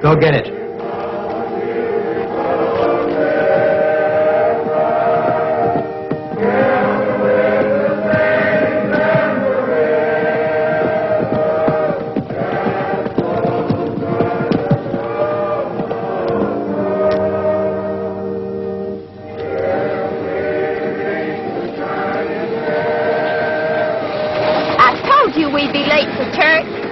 Go get it. We'd be late for church.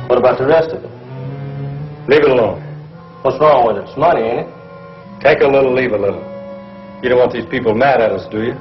What about the rest of it? Leave it alone. What's wrong with it? It's money, ain't it? Take a little, leave a little. You don't want these people mad at us, do you?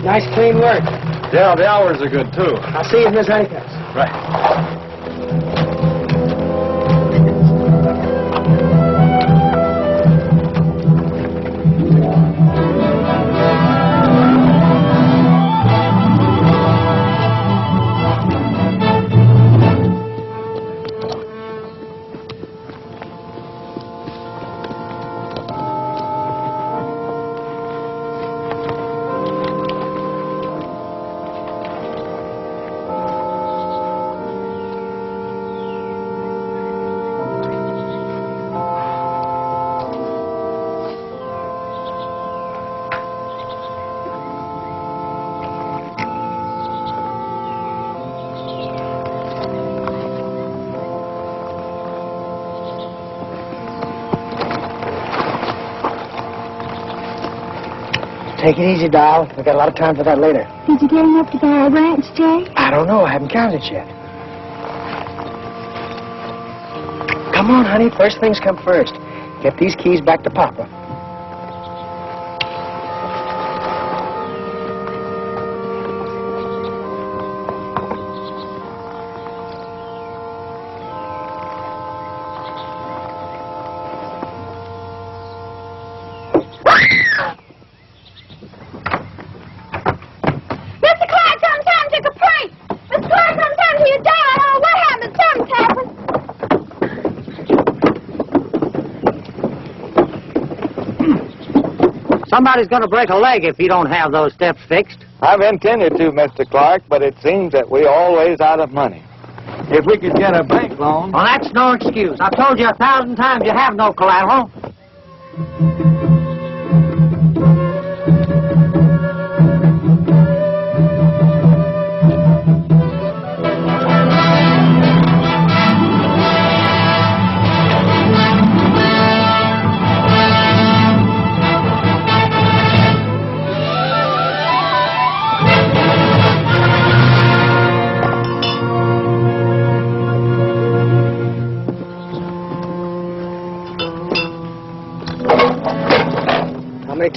Nice, clean work. Yeah, the hours are good, too. I'll see you if there's anything else. Right. Take it easy, doll. We've got a lot of time for that later. Did you get enough to buy a ranch, Jay? I don't know. I haven't counted yet. Come on, honey. First things come first. Get these keys back to Papa. Somebody's going to break a leg if you don't have those steps fixed. I've intended to, Mr. Clark, but it seems that we're always out of money. If we could get a bank loan... Well, that's no excuse. I've told you 1,000 times you have no collateral.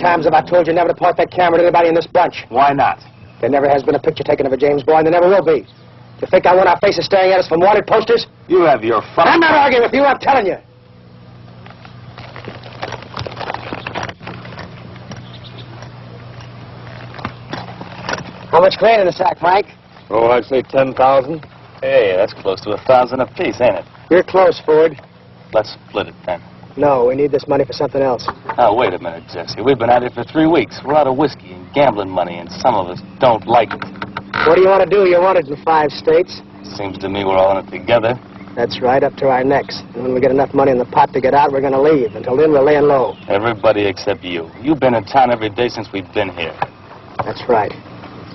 times have I told you never to point that camera at anybody in this bunch? Why not? There never has been a picture taken of a James boy, and there never will be. Do you think I want our faces staring at us from wanted posters? You have your fun. I'm not arguing with you, I'm telling you. How much grain in the sack, Frank? Oh, I'd say 10,000. Hey, that's close to 1,000 apiece, ain't it? You're close, Ford. Let's split it then. No, we need this money for something else. Now, wait a minute, Jesse. We've been at it for 3 weeks. We're out of whiskey and gambling money, and some of us don't like it. What do you want to do? You're wanted in 5 states. Seems to me we're all in it together. That's right, up to our necks. And when we get enough money in the pot to get out, we're going to leave. Until then, we're laying low. Everybody except you. You've been in town every day since we've been here. That's right.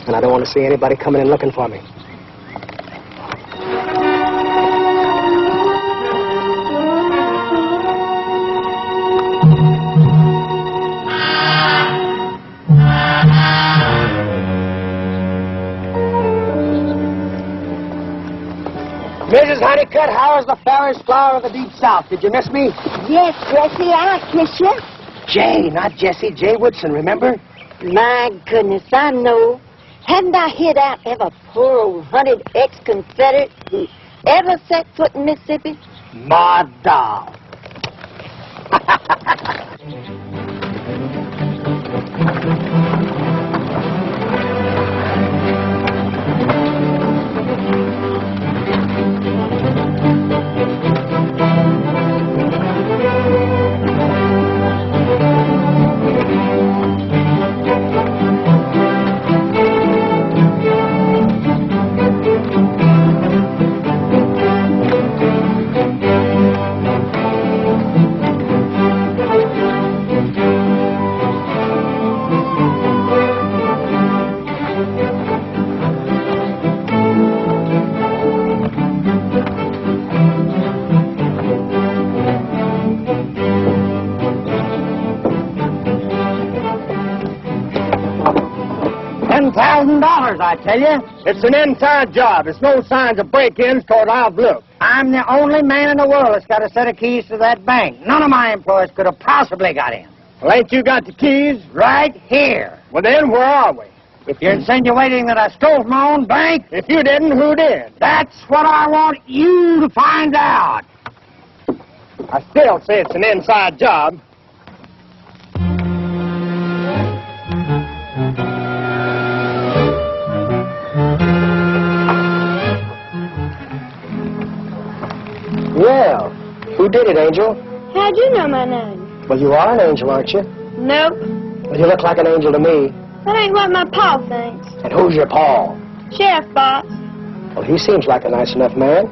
And I don't want to see anybody coming in looking for me. Mrs. Honeycutt, how is the fairest flower of the Deep South? Did you miss me? Yes, Jesse, I kiss you. Jay, not Jesse. Jay Woodson, remember? My goodness, I know. Hadn't I hit out every poor old hunted ex-Confederate who ever set foot in Mississippi? Ma doll. $10,000, I tell you. It's an inside job. There's no signs of break-ins toward I've looked. I'm the only man in the world that's got a set of keys to that bank. None of my employees could have possibly got in. Well, ain't you got the keys? Right here. Well, then, where are we? If you're insinuating that I stole my own bank, If you didn't, who did? that's what I want you to find out. I still say it's an inside job. Well, who did it, Angel? How'd you know my name? Well, you are an angel, aren't you? Nope. Well, you look like an angel to me. That ain't what my pa thinks. And who's your Paul? Sheriff boss. Well, he seems like a nice enough man.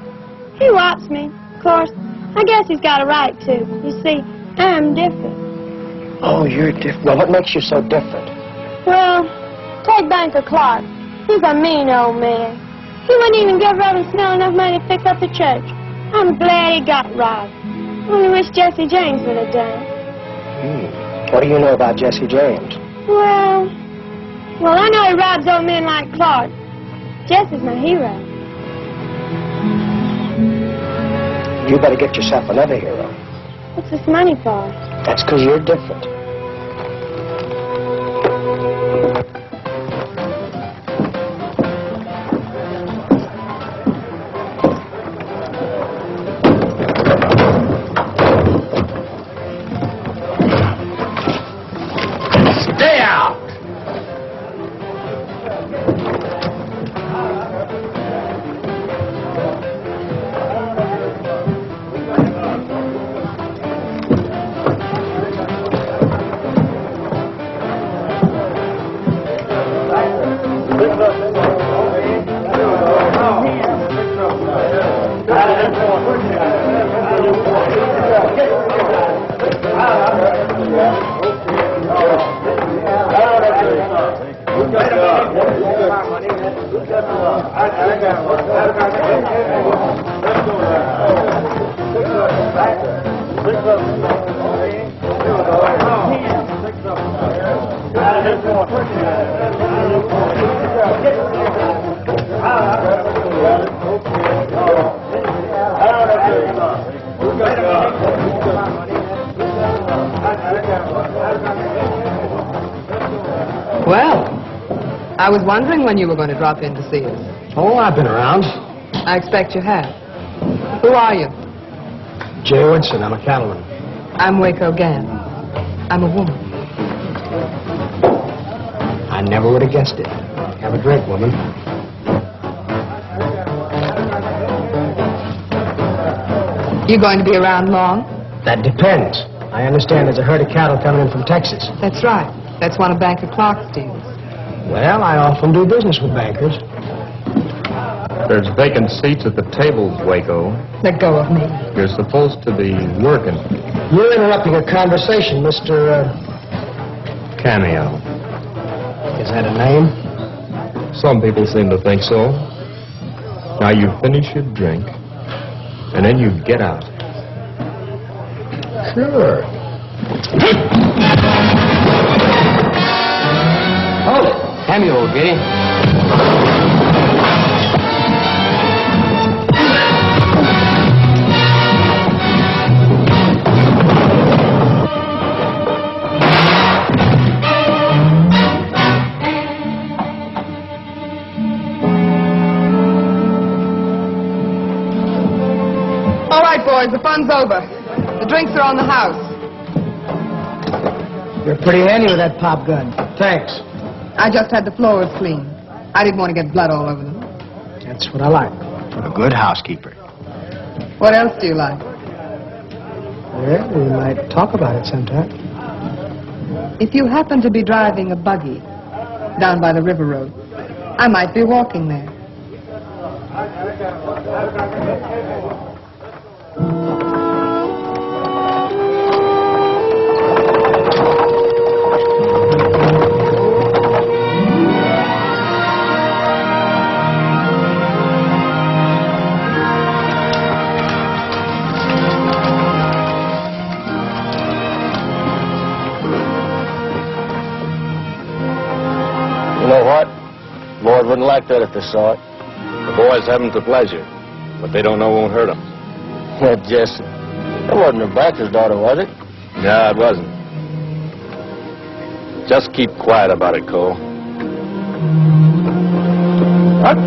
He wants me. Of course, I guess he's got a right to. You see, I'm different. Oh, you're different. Well, what makes you so different? Well, take Banker Clark. He's a mean old man. He wouldn't even give Reverend Snell enough money to fix up the church. I'm glad he got robbed. Only wish Jesse James would have done it. What do you know about Jesse James? Well, I know he robs old men like Clark. Jesse's my hero. You better get yourself another hero. What's this money for? That's because you're different. Stay out! I was wondering when you were going to drop in to see us. Oh, I've been around. I expect you have. Who are you? Jay Woodson, I'm a cattleman. I'm Waco Gann. I'm a woman. I never would have guessed it. Have a drink, woman. You going to be around long? That depends. I understand there's a herd of cattle coming in from Texas. That's right. That's one of Banker Clark's deals. Well, I often do business with bankers. There's vacant seats at the tables, Waco. Let go of me. You're supposed to be working. You're interrupting a conversation, Mr. Cameo. Is that a name? Some people seem to think so. Now you finish your drink, and then you get out. Sure. Hold it. Cameo will get him. All right, boys, the fun's over. The drinks are on the house. You're pretty handy with that pop gun. Thanks. I just had the floors cleaned. I didn't want to get blood all over them. That's what I like. A good housekeeper. What else do you like? Well, we might talk about it sometime. If you happen to be driving a buggy down by the river road, I might be walking there. You know what? Lord wouldn't like that if they saw it. The boys haven't the pleasure, but they don't know won't hurt them. Yeah, Jesse. That wasn't her banker's daughter, was it? No, it wasn't. Just keep quiet about it, Cole. What?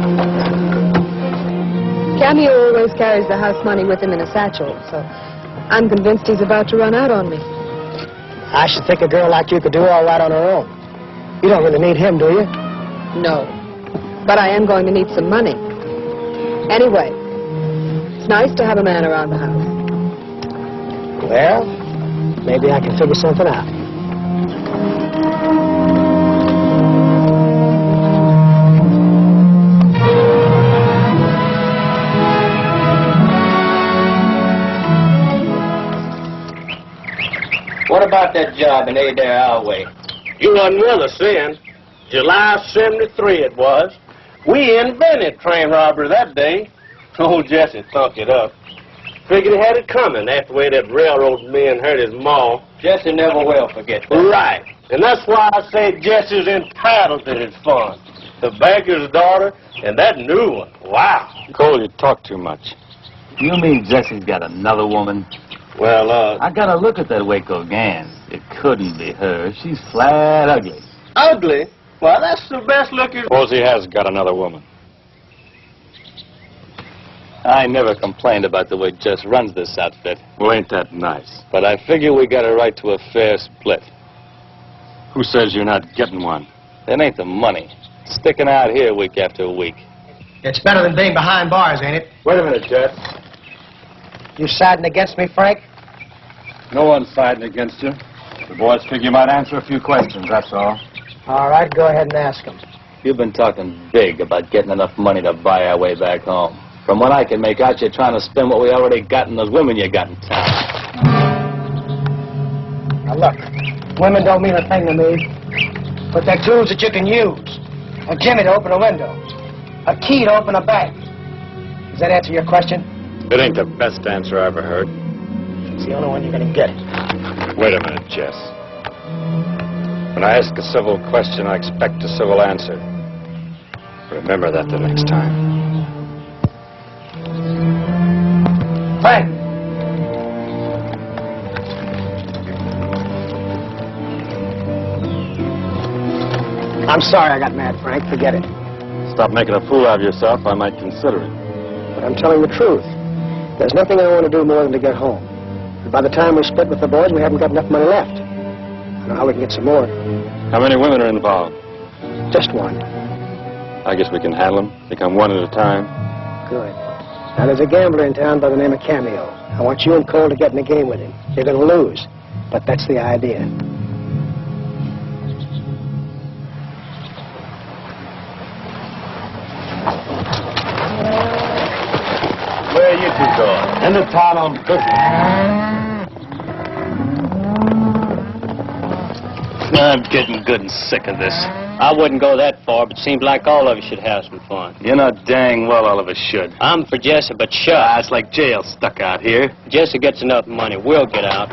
Cameo always carries the house money with him in a satchel, so I'm convinced he's about to run out on me. I should think a girl like you could do all right on her own. You don't really need him, do you? No. But I am going to need some money. Anyway, it's nice to have a man around the house. Well, maybe I can figure something out. What about that job in Adair Alway? You wasn't with us then. July 73 it was. We invented train robbery that day. Old Jesse thunk it up. Figured he had it coming after the way that railroad man hurt his maw. Jesse never will forget that. Right. And that's why I say Jesse's entitled to his fun. The banker's daughter and that new one. Wow. Cole, you talk too much. You mean Jesse's got another woman? Well, I gotta look at that Waco Gann. It couldn't be her. She's flat ugly. ugly? Well, that's the best looking... Suppose he has got another woman. I never complained about the way Jess runs this outfit. Well, ain't that nice? But I figure we got a right to a fair split. Who says you're not getting one? It ain't the money. Sticking out here week after week. It's better than being behind bars, ain't it? Wait a minute, Jess. You siding against me, Frank? No one's siding against you. The boys figure you might answer a few questions, that's all. All right, go ahead and ask him. You've been talking big about getting enough money to buy our way back home. From what I can make out, you're trying to spend what we already got in those women you got in town. Now, look, women don't mean a thing to me, but they're tools that you can use. A jimmy to open a window, a key to open a bank. Does that answer your question? It ain't the best answer I ever heard. It's the only one you're going to get. Wait a minute, Jess. When I ask a civil question, I expect a civil answer. Remember that the next time. Frank! I'm sorry I got mad, Frank. Forget it. Stop making a fool out of yourself. I might consider it. But I'm telling the truth. There's nothing I want to do more than to get home. And by the time we split with the boys, we haven't got enough money left. I don't know how we can get some more. How many women are involved? Just one. I guess we can handle them. They come one at a time. Good. Now, there's a gambler in town by the name of Cameo. I want you and Cole to get in the game with him. You're going to lose, but that's the idea. Where are you two going? Into town on business. I'm getting good and sick of this. I wouldn't go that far, but seems like all of us should have some fun. You know dang well all of us should. I'm for Jesse, but shut. It's like jail stuck out here. Jesse gets enough money. We'll get out.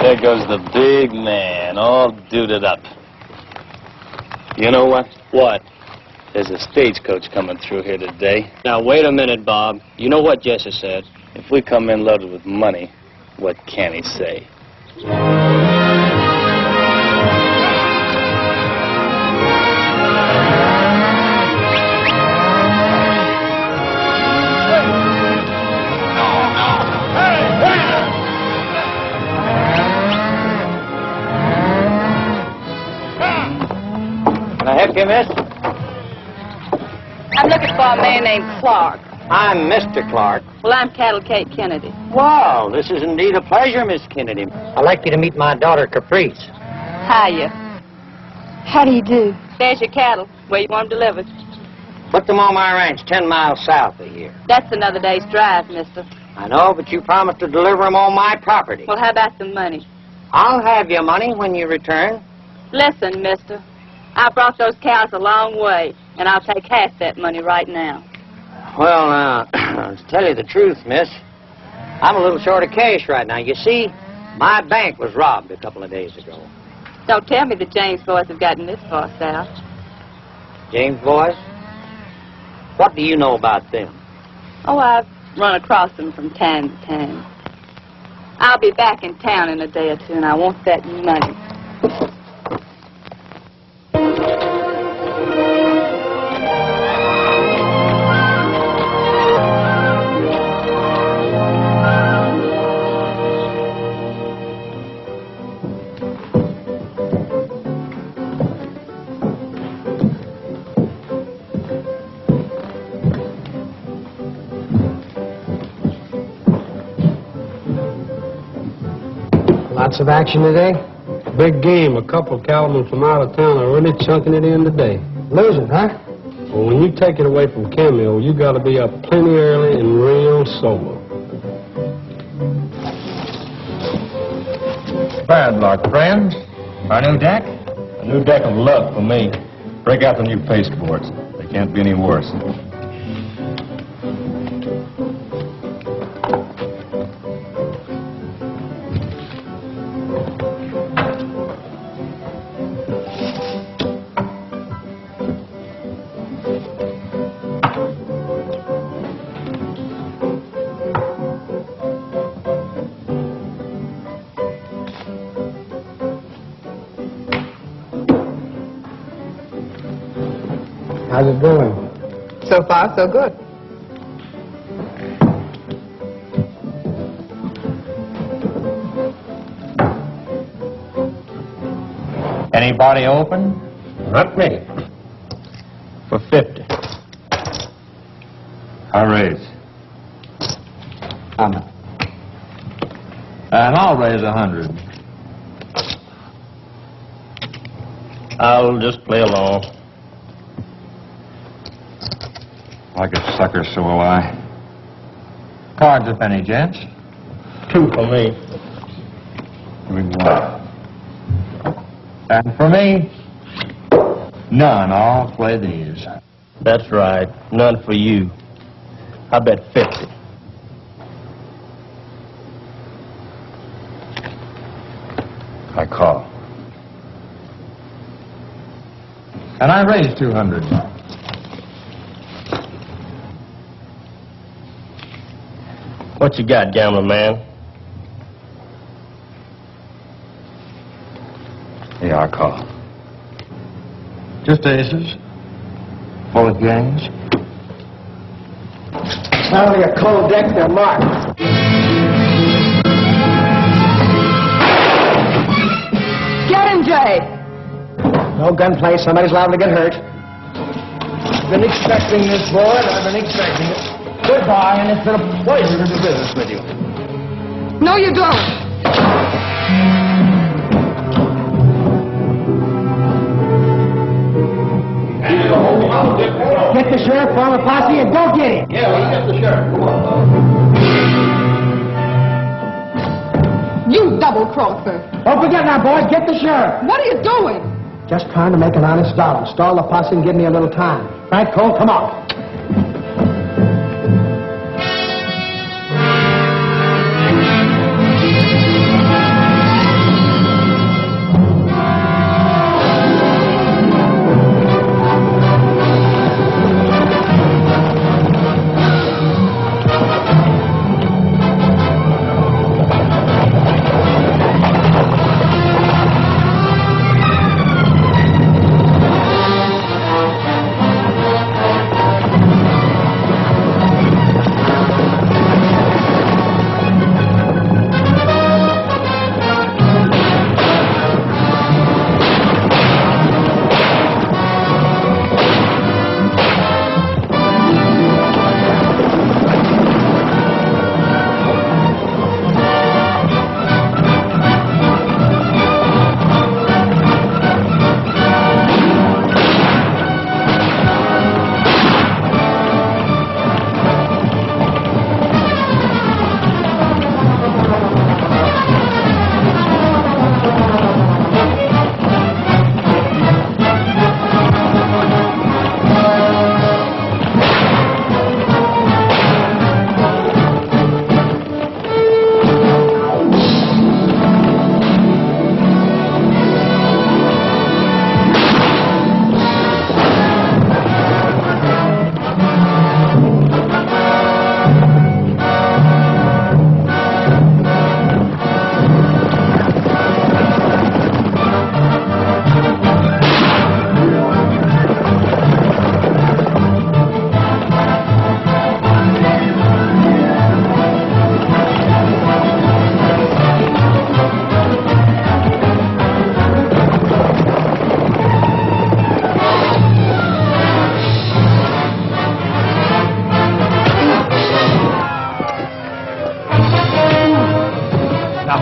There goes the big man, all duded up. You know what? What? There's a stagecoach coming through here today. Now, wait a minute, Bob. You know what Jesse said. If we come in loaded with money, what can he say? Can I help you, miss? I'm looking for a man named Clark. I'm Mr. Clark. Well, I'm Cattle Kate Kennedy. Wow, this is indeed a pleasure, Miss Kennedy. I'd like you to meet my daughter, Caprice. Hiya. How do you do? There's your cattle. Where you want them delivered? Put them on my ranch 10 miles south of here. That's another day's drive, mister. I know, but you promised to deliver them on my property. Well, how about some money? I'll have your money when you return. Listen, mister. I brought those cows a long way, and I'll take half that money right now. Well, to tell you the truth, miss, I'm a little short of cash right now. You see, my bank was robbed a couple of days ago. Don't tell me the James boys have gotten this far south. James boys? What do you know about them? Oh, I've run across them from time to time. I'll be back in town in a day or two, and I want that money. Lots of action today? Big game. A couple of cattlemen from out of town are really chunking it in today. Losing, huh? Well, when you take it away from Cameo, you got to be up plenty early and real sober. Bad luck, friends. Our new deck? A new deck of luck for me. Break out the new pasteboards. They can't be any worse. How's it going? So far, so good. Anybody open? Not me. For 50. I raise. I'm out. And I'll raise 100. I'll just play along. Like a sucker, so will I. Cards, if any, gents. 2 for me. Here we go. And for me, none. I'll play these. That's right. None for you. I bet 50. I call. And I raise 200. What you got, gambler man? Yeah, I call. Just aces. Full of gangs. It's not only a cold deck, they're marked. Get him, Jay! No gunplay, somebody's liable to get hurt. I've been expecting this, boy, I've been expecting it. Goodbye, and it's been a pleasure to do business with you. No, you don't. Get the sheriff, form a posse, and go get him. Yeah, let's get the sheriff. Come on. You double-crosser. Don't forget now, boys, get the sheriff. What are you doing? Just trying to make an honest dollar. Stall the posse and give me a little time. Frank Cole, come on.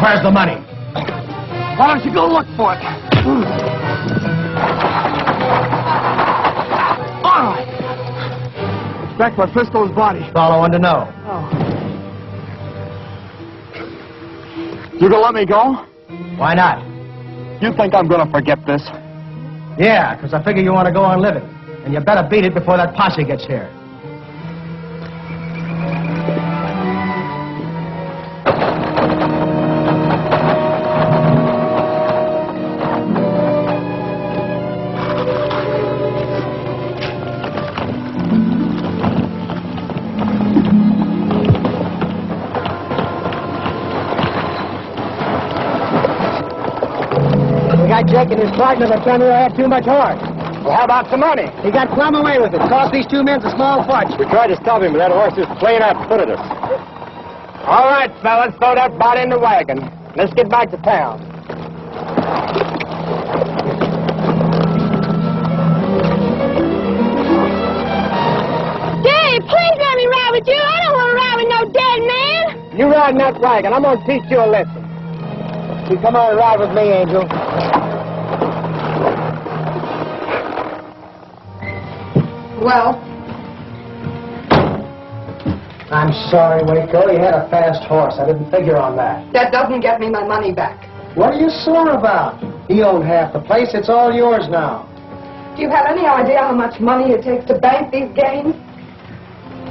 Where's the money? Why don't you go look for it? All right. Back by Frisco's body. That's all I wanted to know. Oh. You gonna let me go? Why not? You think I'm gonna forget this? Yeah, because I figure you want to go on living. And you better beat it before that posse gets here. Jake and his partner were telling me I had too much horse. Well, how about some money? He got plumb away with it. Cost these two men a small fortune. We tried to stop him, but that horse just plain out footed us. All right, fellas, throw that body in the wagon. Let's get back to town. Daddy, please let me ride with you. I don't want to ride with no dead man. You ride in that wagon. I'm going to teach you a lesson. You come on and ride with me, Angel. Well? I'm sorry, Waco. You had a fast horse. I didn't figure on that. That doesn't get me my money back. What are you sore about? He owned half the place. It's all yours now. Do you have any idea how much money it takes to bank these games?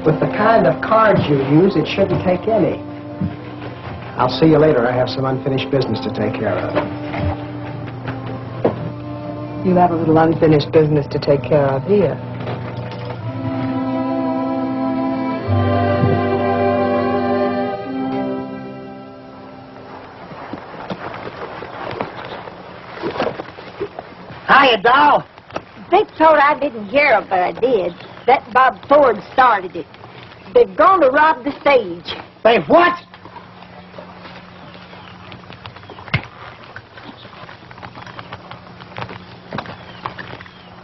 With the kind of cards you use, it shouldn't take any. I'll see you later. I have some unfinished business to take care of. You have a little unfinished business to take care of here. Hiya, doll. Vic thought I didn't hear it, but I did. That Bob Ford started it. They've gone to rob the stage. They what?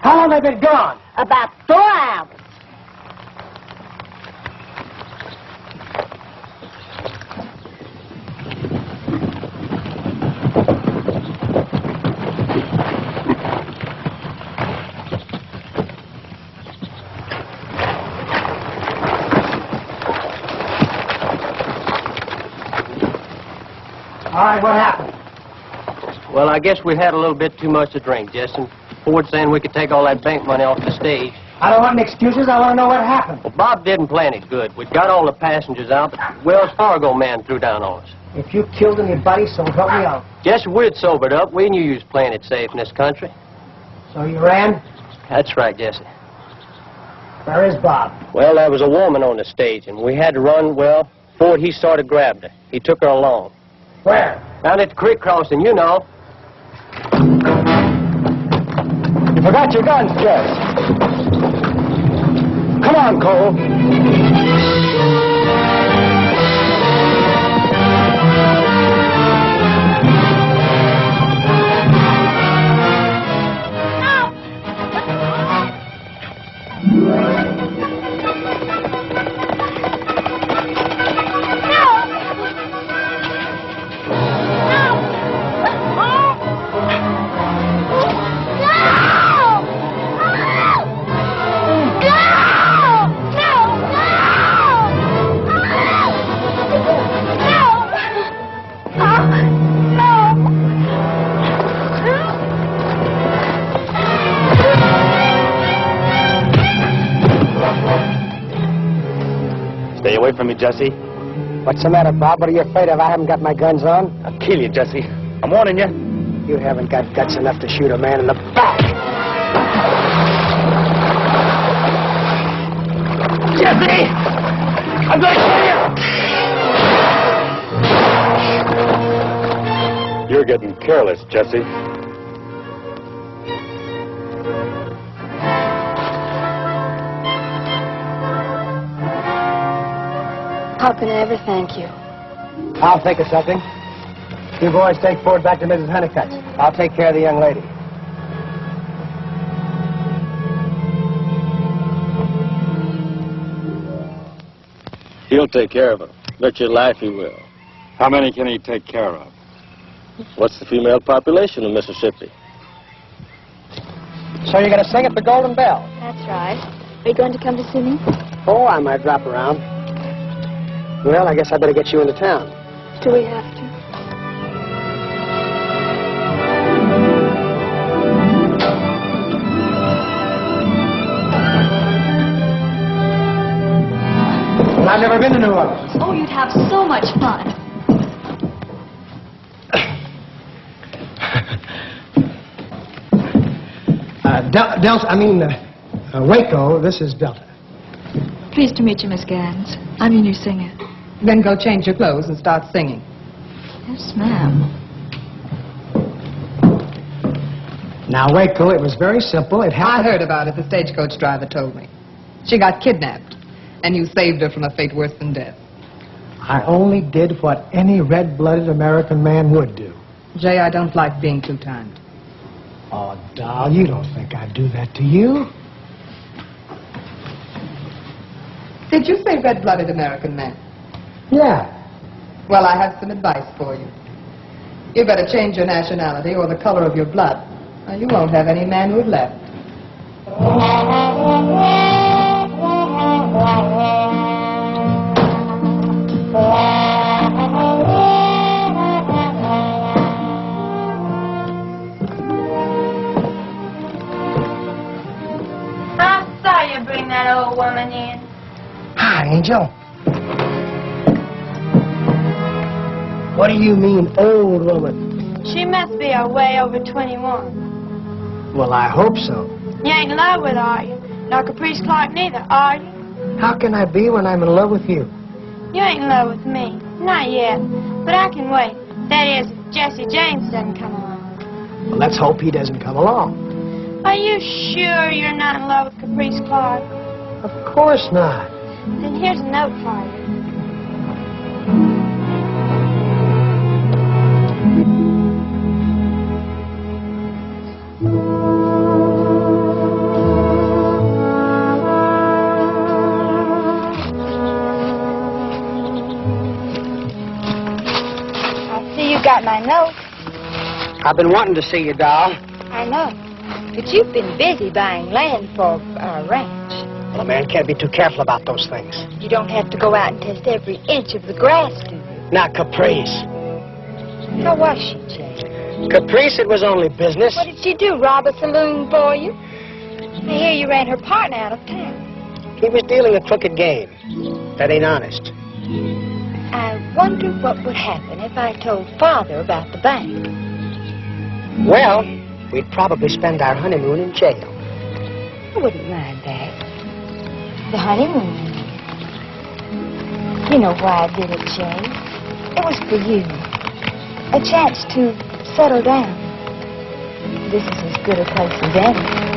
How long have they been gone? About 4 hours. All right, what happened? Well, I guess we had a little bit too much to drink, Jesse. Ford saying we could take all that bank money off the stage. I don't want any excuses. I want to know what happened. Well, Bob didn't plan it good. We'd got all the passengers out, but the Wells Fargo man threw down on us. If you killed anybody, so help me out. Jesse, we'd sobered up. We knew you was playing it safe in this country. So you ran? That's right, Jesse. Where is Bob? Well, there was a woman on the stage, and we had to run. Well, Ford, he started grabbing her. He took her along. Where? Down at the creek crossing, you know. You forgot your guns, Jess. Come on, Cole. Stay away from me, Jesse. What's the matter, Bob? What are you afraid of? I haven't got my guns on. I'll kill you, Jesse. I'm warning you. You haven't got guts enough to shoot a man in the back. Jesse! I'm going to kill you! You're getting careless, Jesse. How can I ever thank you? I'll think of something. You boys take Ford back to Mrs. Honeycutt's. I'll take care of the young lady. He'll take care of her. Bet your life he will. How many can he take care of? What's the female population of Mississippi? So you're going to sing at the Golden Bell? That's right. Are you going to come to see me? Oh, I might drop around. Well, I guess I better get you into town. Do we have to? Well, I've never been to New Orleans. Oh, you'd have so much fun. Waco, this is Delta. Pleased to meet you, Miss Gans. I'm your new singer. Then go change your clothes and start singing. Yes, ma'am. Now, Waco, it was very simple. It I happened... heard about it. The stagecoach driver told me. She got kidnapped, and you saved her from a fate worse than death. I only did what any red-blooded American man would do. Jay, I don't like being too kind. Oh, doll, you don't think I'd do that to you? Did you say red-blooded American man? Yeah. Well, I have some advice for you. You better change your nationality or the color of your blood, or you won't have any manhood left. I saw you bring that old woman in. Hi, Angel. What do you mean, old woman? She must be way over 21. Well, I hope so. You ain't in love with her, are you? Nor Caprice Clark neither, are you? How can I be when I'm in love with you? You ain't in love with me. Not yet. But I can wait. That is, if Jesse James doesn't come along. Well, let's hope he doesn't come along. Are you sure you're not in love with Caprice Clark? Of course not. Then here's a note for you. I see you got my note. I've been wanting to see you, doll. I know. But you've been busy buying land for our ranch. Well, a man can't be too careful about those things. You don't have to go out and test every inch of the grass, do you? Not Caprice. How was she, Jay? Caprice, it was only business. What did she do, rob a saloon for you? I hear you ran her partner out of town. He was dealing a crooked game. That ain't honest. I wonder what would happen if I told Father about the bank. Well, we'd probably spend our honeymoon in jail. I wouldn't mind that. The honeymoon. You know why I did it, Jay. It was for you. A chance to settle down. This is as good a place as any.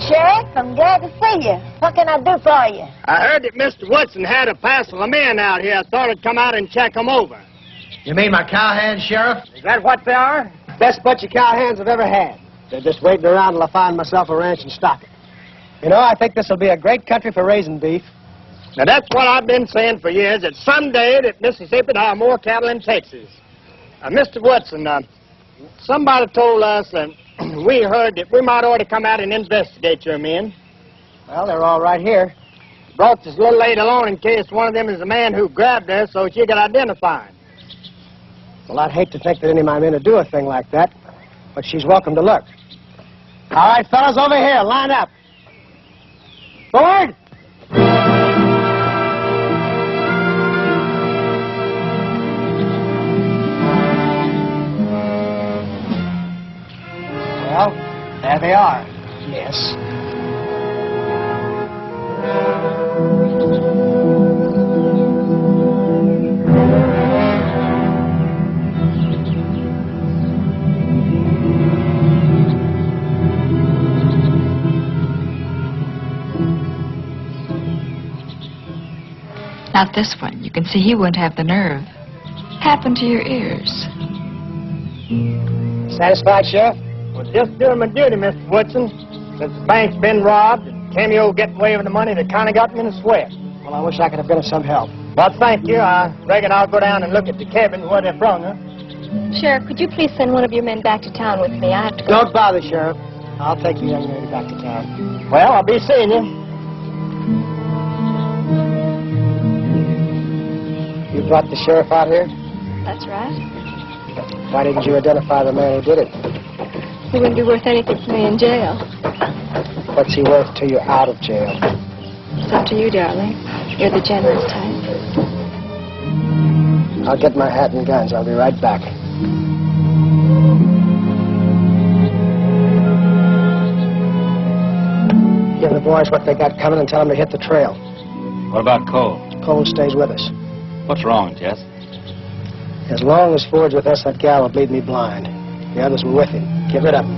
Sheriff, I'm glad to see you. What can I do for you? I heard that Mr. Woodson had a parcel of men out here. I thought I'd come out and check them over. You mean my cowhands, Sheriff? Is that what they are? Best bunch of cowhands I've ever had. They're just waiting around till I find myself a ranch and stock it. You know, I think this will be a great country for raising beef. Now, that's what I've been saying for years, that someday that Mississippi will have more cattle than Texas. Mr. Woodson, somebody told us that we heard that we might ought to come out and investigate your men. Well, they're all right here. Brought this little lady along in case one of them is the man who grabbed her so she could identify him. Well, I'd hate to think that any of my men would do a thing like that, but she's welcome to look. All right, fellas, over here, line up. Forward! Well, there they are. Yes. Not this one. You can see he wouldn't have the nerve. Happened to your ears. Satisfied, Sheriff? Well, just doing my duty, Mr. Woodson. Since the bank's been robbed and Cameo getting away with the money, that kind of got me in a sweat. Well, I wish I could have been of some help. Well, thank you. I reckon I'll go down and look at the cabin where they brung her. Sheriff, could you please send one of your men back to town with me? I have to go. Don't bother, Sheriff. I'll take the young lady back to town. Well, I'll be seeing you. You brought the sheriff out here? That's right. Why didn't you identify the man who did it? He wouldn't be worth anything to me in jail. What's he worth to you out of jail? It's up to you, darling. You're the generous type. I'll get my hat and guns. I'll be right back. Give the boys what they got coming and tell them to hit the trail. What about Cole? Cole stays with us. What's wrong, Jess? As long as Ford's with us, that gal will bleed me blind. The others were with him. Get rid of them.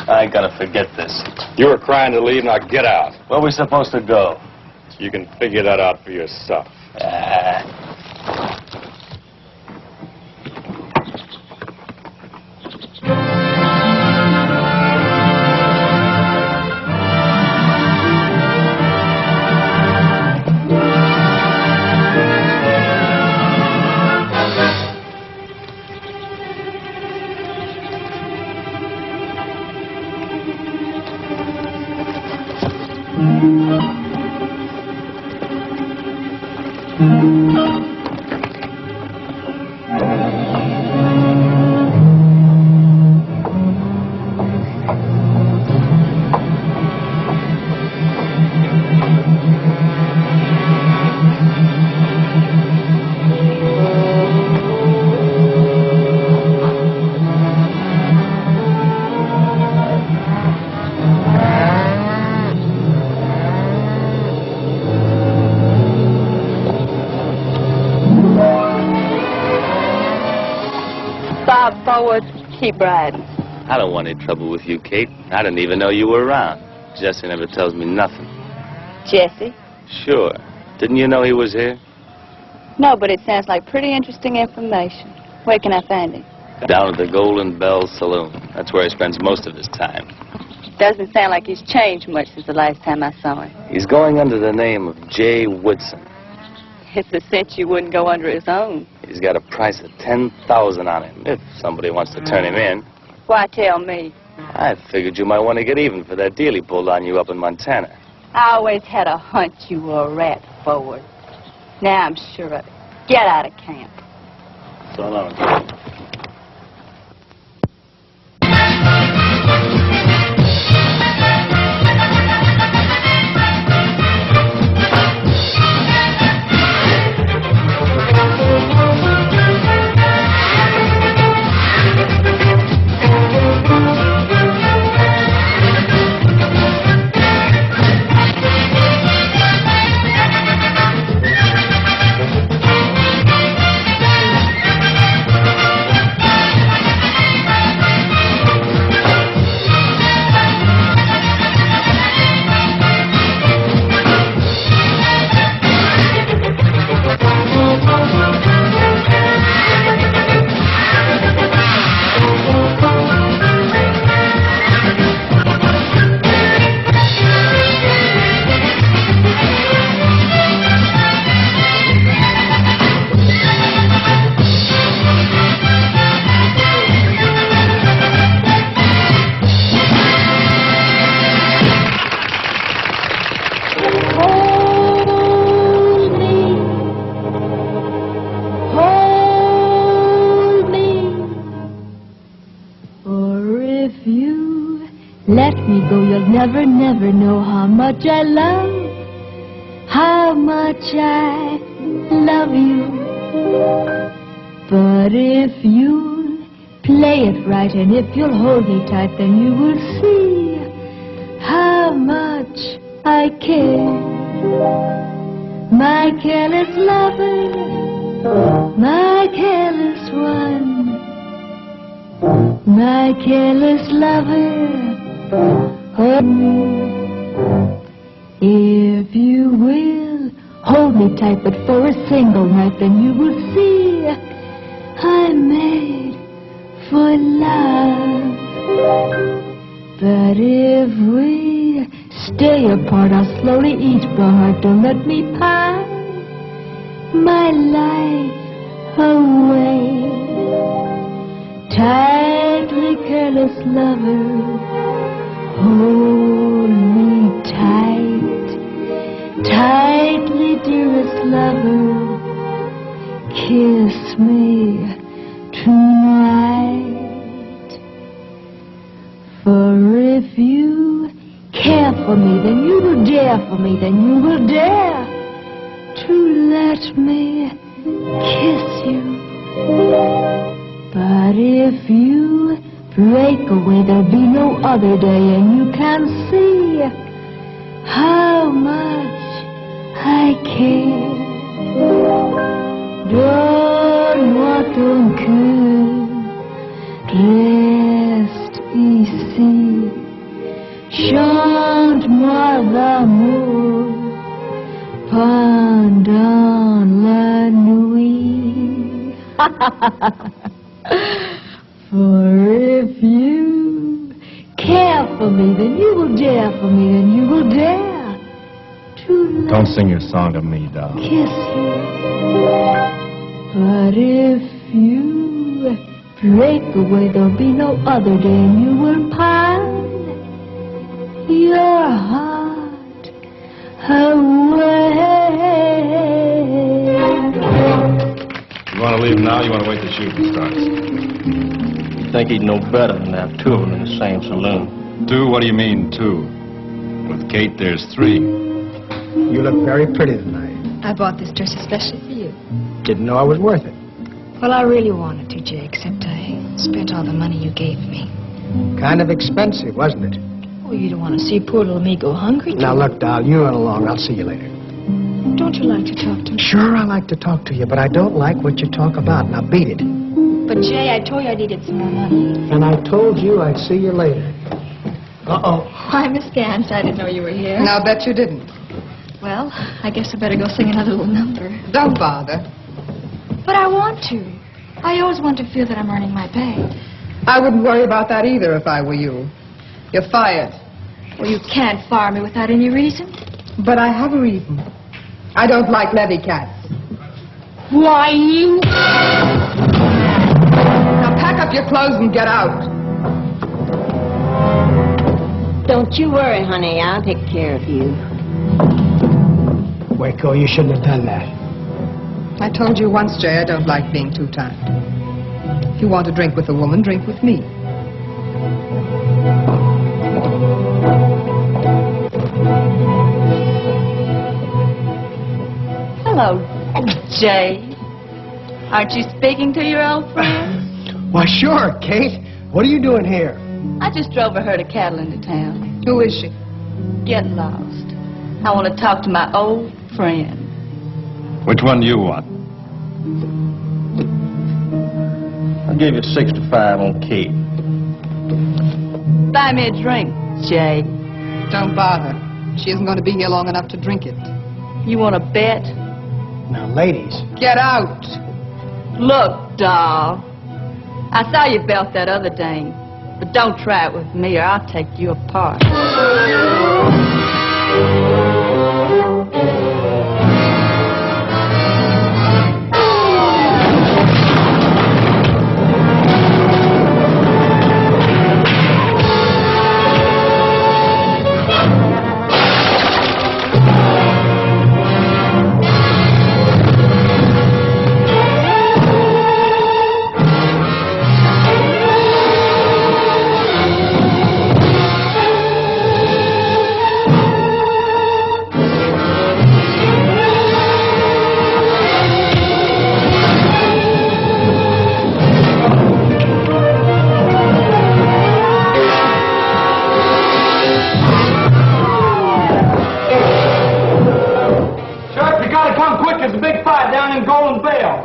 I gotta forget this. You were crying to leave, now get out. Where are we supposed to go? You can figure that out for yourself. Thank you. Forward, keep riding. I don't want any trouble with you, Kate. I didn't even know you were around. Jesse never tells me nothing. Jesse? Sure. Didn't you know he was here? No, but it sounds like pretty interesting information. Where can I find him? Down at the Golden Bell Saloon. That's where he spends most of his time. Doesn't sound like he's changed much since the last time I saw him. He's going under the name of J. Woodson. It's a cinch you wouldn't go under his own. He's got a price of $10,000 on him, if somebody wants to turn him in. Why tell me? I figured you might want to get even for that deal he pulled on you up in Montana. I always had a hunch you were a rat, Forward. Now I'm sure of it. Get out of camp. So long. Let me go, you'll never, never know how much I love you. But if you play it right and if you'll hold me tight, then you will see how much I care. My careless lover, my careless one, my careless lover. Hold me, if you will, hold me tight, but for a single night, then you will see I'm made for love. But if we stay apart, I'll slowly ease my heart. Don't let me pine my life away. Tightly, careless lover, hold me tight, tightly, dearest lover, kiss me tonight. For if you care for me, then you will dare for me, then you will dare to let me kiss you. But if you break away, there'll be no other day, and you can see how much I care. Donne-moi ton cœur, reste ici, chante-moi l'amour pendant la nuit. For if you care for me, then you will dare for me, then you will dare to Don't sing your song to me, doll. kiss you. But if you break away, there'll be no other day, and you will pine your heart away. You want to leave now? You want to wait till shooting starts? You think he'd know better than to have two of them in the same saloon? Two? What do you mean, two? With Kate, there's three. You look very pretty tonight. I bought this dress especially for you. Didn't know I was worth it. Well, I really wanted to, Jay, except I spent all the money you gave me. Kind of expensive, wasn't it? Oh, you don't want to see poor little me go hungry, do Now, you? look, doll, you run along. I'll see you later. Don't you like to talk to me? Sure, I like to talk to you, but I don't like what you talk about. Now, beat it. But, Jay, I told you I needed some more money. And I told you I'd see you later. Uh-oh. Why, Miss Gans, I didn't know you were here. And I'll bet you didn't. Well, I guess I better go sing another little number. Don't bother. But I want to. I always want to feel that I'm earning my pay. I wouldn't worry about that either if I were you. You're fired. Well, you can't fire me without any reason. But I have a reason. I don't like levy cats. Why, you... Now pack up your clothes and get out. Don't you worry, honey. I'll take care of you. Waco, you shouldn't have done that. I told you once, Jay, I don't like being too tired. If you want to drink with a woman, drink with me. Hello, Jay. Aren't you speaking to your old friend? Why, sure, Kate. What are you doing here? I just drove a herd of cattle into town. Who is she? Get lost. I want to talk to my old friend. Which one do you want? I'll give you 65 on Kate. Buy me a drink, Jay. Don't bother. She isn't going to be here long enough to drink it. You want to bet? Now, ladies. Get out. Look, doll. I saw you belt that other dame. But don't try it with me or I'll take you apart.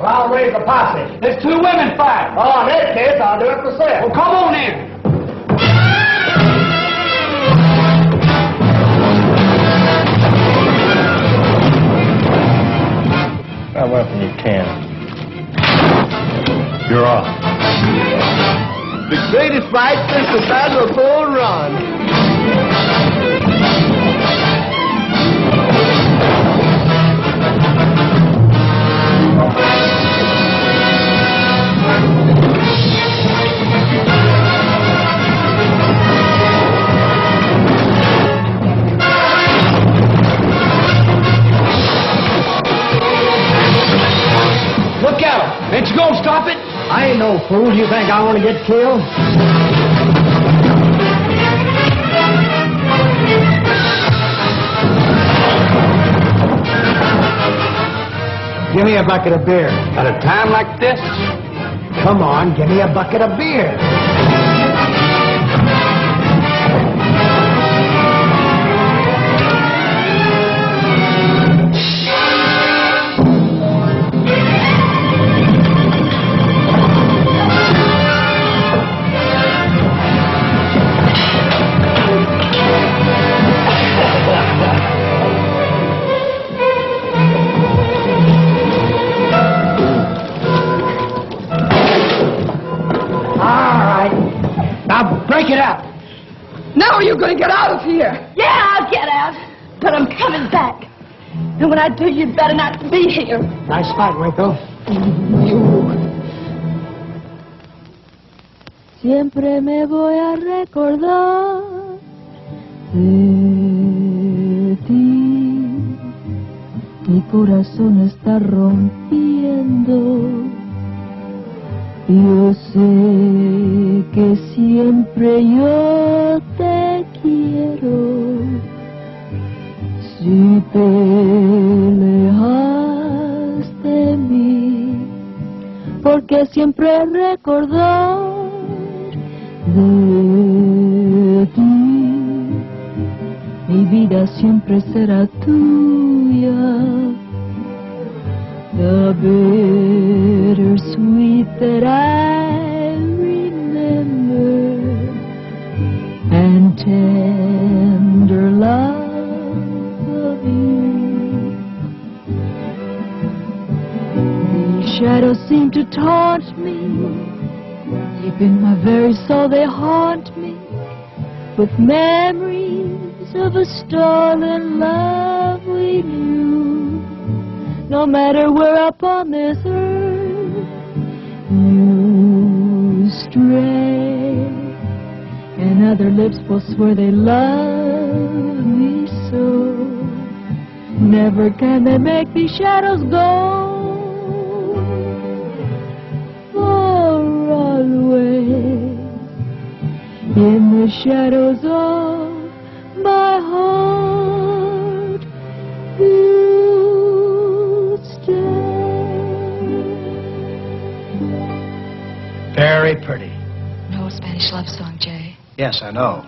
I'll raise a posse. There's 2 women fighting. Oh, in that case, I'll do it for sale. Well, come on in. Grab weapon you can. You're off. The greatest fight since the Battle of Bull Run. Look out! Ain't you gonna stop it? I ain't no fool. You think I want to get killed? Give me a bucket of beer. At a time like this? Come on, give me a bucket of beer. Break it up. Now you're going to get out of here. Yeah, I'll get out. But I'm coming back. And when I do, you'd better not be here. Nice fight, Waco. Siempre me voy a recordar de ti. Mi corazón está rompiendo. Yo sé que siempre yo te quiero. Si te alejas de mí, porque siempre recordar de ti. Mi vida siempre será tuya. The bittersweet sweet that I remember, and tender love of you. These shadows seem to taunt me, deep in my very soul they haunt me, with memories of a stolen love we knew. No matter where upon this earth you stray, and other lips will swear they love me so, never can they make these shadows go. For always in the shadows of my heart you stay. Very pretty. No Spanish love song, Jay. Yes, I know.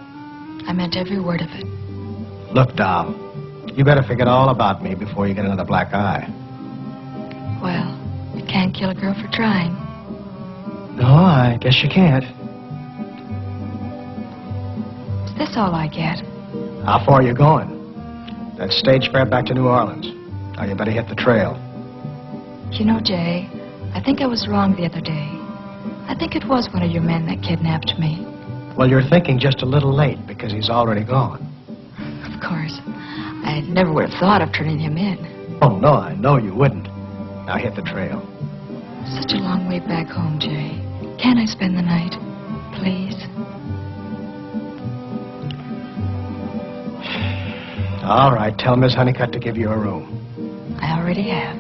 I meant every word of it. Look, doll, you better forget all about me before you get another black eye. Well, you can't kill a girl for trying. No, I guess you can't. Is this all I get? How far are you going? That stage fare back to New Orleans. Now you better hit the trail. You know, Jay, I think I was wrong the other day. I think it was one of your men that kidnapped me. Well, you're thinking just a little late because he's already gone. Of course. I never would have thought of turning him in. Oh, no, I know you wouldn't. Now hit the trail. Such a long way back home, Jay. Can I spend the night, please? All right, tell Miss Honeycutt to give you a room. I already have.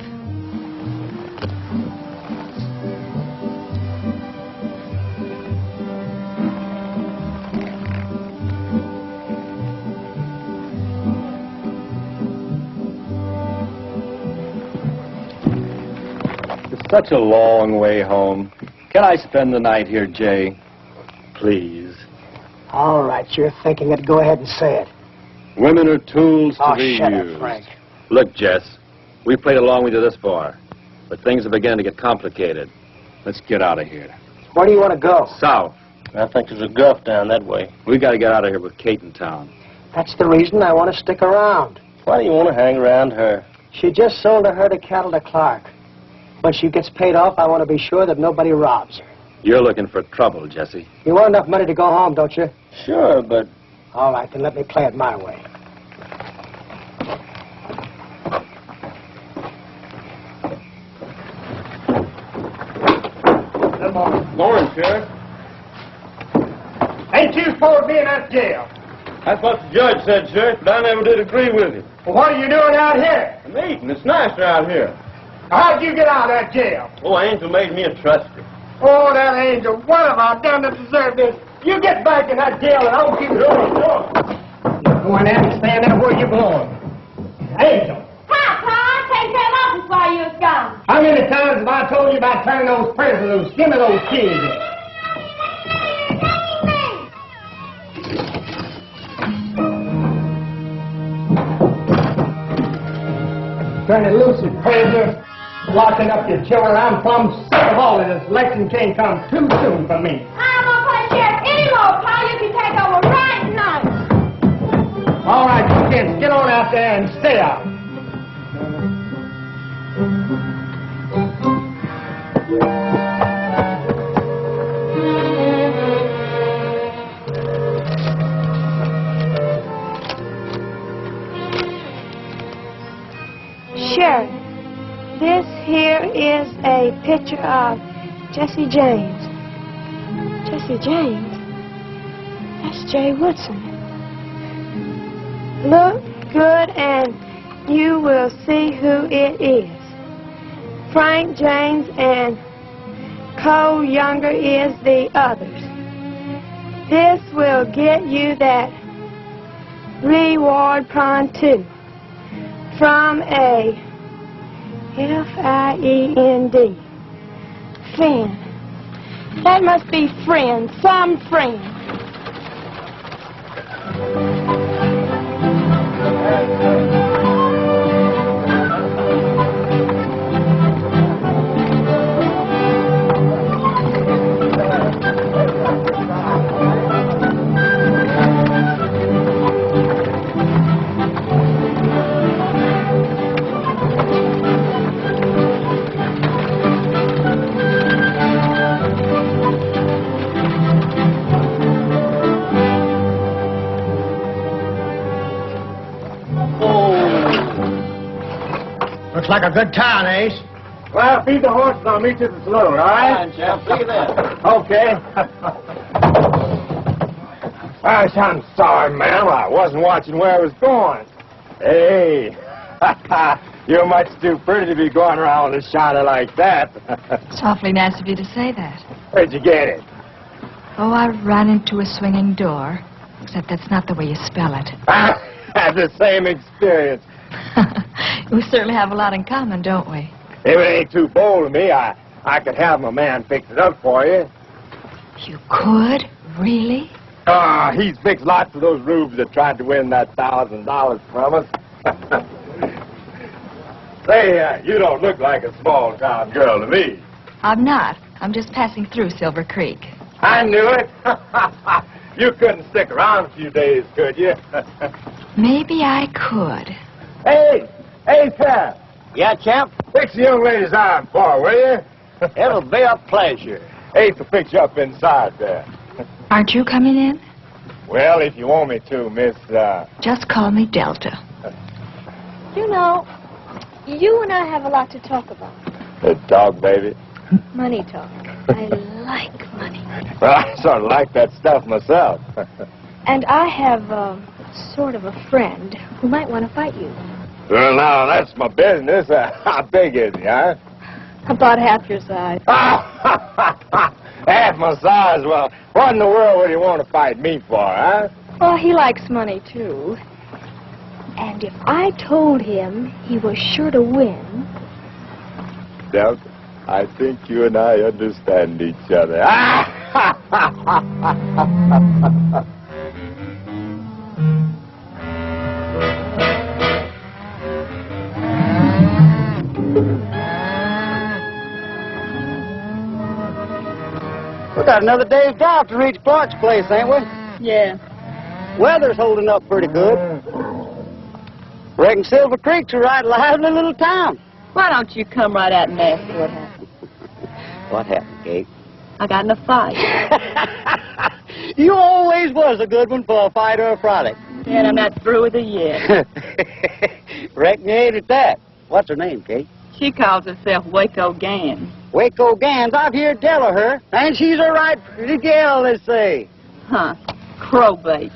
It's such a long way home. Can I spend the night here, Jay? Please. All right, you're thinking it. Go ahead and say it. Women are tools to Oh, be shut used. up, Frank. Look, Jess, we played along with you this far, but things are beginning to get complicated. Let's get out of here. Where do you want to go? South. I think there's a gulf down that way. We got to get out of here with Kate in town. That's the reason I want to stick around. Why do you want to hang around her? She just sold her herd of cattle to Clark. When she gets paid off, I want to be sure that nobody robs her. You're looking for trouble, Jesse. You want enough money to go home, don't you? Sure, but... All right, then let me play it my way. Good morning. Morning, Sheriff. Ain't you supposed to be in that jail? That's what the judge said, Sheriff, but I never did agree with him. Well, what are you doing out here? I'm eating. It's nicer out here. How'd you get out of that jail? Oh, Angel made me a trustee. Oh, that angel. What have I done to deserve this? You get back in that jail and I'll keep it on. Go in there and stand there where you belong. Angel. Hi, Tom. Take that office while you was gone. How many times have I told you about turning those prisoners loose? Give me those keys in. Turning loose and prisoners, locking up your children. I'm plumb sick of all of this. Election can't come too soon for me. I'm gonna play sheriff anymore, Paul. You can take over right now. All right, you kids, get on out there and stay out. Sheriff, this here is a picture of Jesse James. Jesse James? That's Jay Woodson. Look good and you will see who it is. Frank James and Cole Younger is the others. This will get you that reward pronto from a F-I-E-N-D. Friend. That must be friend, some friend. Looks like a good town, Ace. Well, feed the horses. I'll meet you at the saloon, all right? Fine, Champ. See you then. Okay. I'm sorry, ma'am. I wasn't watching where I was going. Hey, you're much too pretty to be going around with a shiner like that. It's awfully nice of you to say that. Where'd you get it? Oh, I ran into a swinging door. Except that's not the way you spell it. Had the same experience. We certainly have a lot in common, don't we? If it ain't too bold of me, I could have my man fix it up for you. You could? Really? He's fixed lots of those rubes that tried to win that $1,000 from us. Say, you don't look like a small-town girl to me. I'm not. I'm just passing through Silver Creek. I knew it. You couldn't stick around a few days, could you? Maybe I could. Hey, Sam. Yeah, Champ? Fix the young lady's arm for her, will you? It'll be a pleasure. Ace will fix you up inside there. Aren't you coming in? Well, if you want me to, miss, Just call me Delta. You know, you and I have a lot to talk about. The dog, baby. Money talk. I like money. Well, I sort of like that stuff myself. And I have sort of a friend who might want to fight you. Well, now, that's my business. How big is he, huh? About half your size. Half my size? Well, what in the world would he want to fight me for, huh? Well, he likes money, too. And if I told him he was sure to win... Delta, I think you and I understand each other. We got another day's drive to reach Clark's place, ain't we? Yeah. Weather's holding up pretty good. Reckon Silver Creek's a right lively little town. Why don't you come right out and ask me what happened? What happened, Kate? I got in a fight. You always was a good one for a fight or a frolic. And I'm not through with her yet. Reckon you ain't at that. What's her name, Kate? She calls herself Waco Gans. Waco Gans. I've heard tell of her. And she's a right pretty gal, they say. Huh. Crowbait.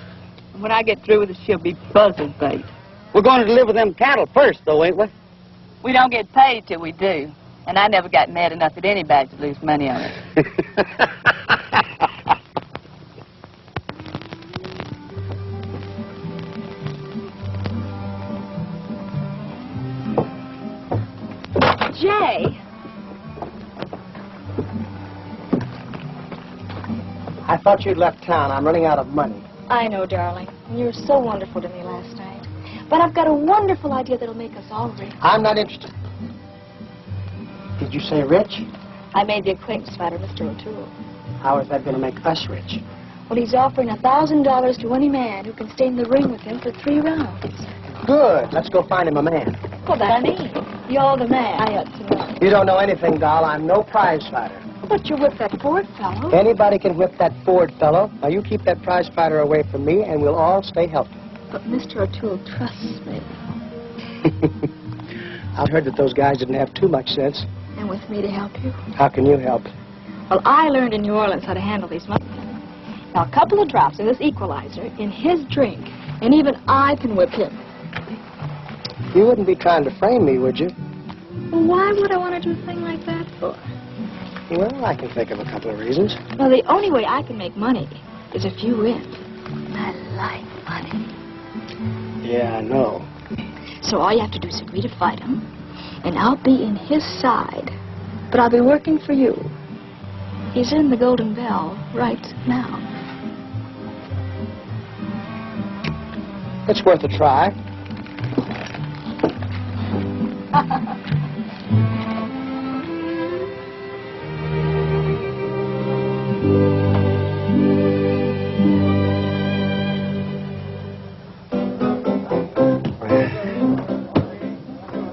And when I get through with her, she'll be buzzard bait. We're going to deliver them cattle first, though, ain't we? We don't get paid till we do. And I never got mad enough at anybody to lose money on it. Jay! I thought you'd left town. I'm running out of money. I know, darling. You were so wonderful to me last night. But I've got a wonderful idea that'll make us all rich. I'm not interested. Did you say rich? I made the acquaintance fighter, Mr. O'Toole. How is that going to make us rich? Well, he's offering $1,000 to any man who can stay in the ring with him for 3 rounds. Good. Let's go find him a man. Well, that's me. You're the man. I ought to know. You don't know anything, doll. I'm no prize fighter. But you're with that Ford fellow. Anybody can whip that Ford fellow. Now, you keep that prize fighter away from me, and we'll all stay healthy. But Mr. O'Toole trusts me. I've heard that those guys didn't have too much sense. And with me to help you? How can you help? Well, I learned in New Orleans how to handle these money. Now, a couple of drops in this equalizer in his drink, and even I can whip him. You wouldn't be trying to frame me, would you? Well, why would I want to do a thing like that for? Well, I can think of a couple of reasons. Well, the only way I can make money is if you win. I like money. Yeah, I know. So all you have to do is agree to fight him, and I'll be in his side. But I'll be working for you. He's in the Golden Bell right now. It's worth a try.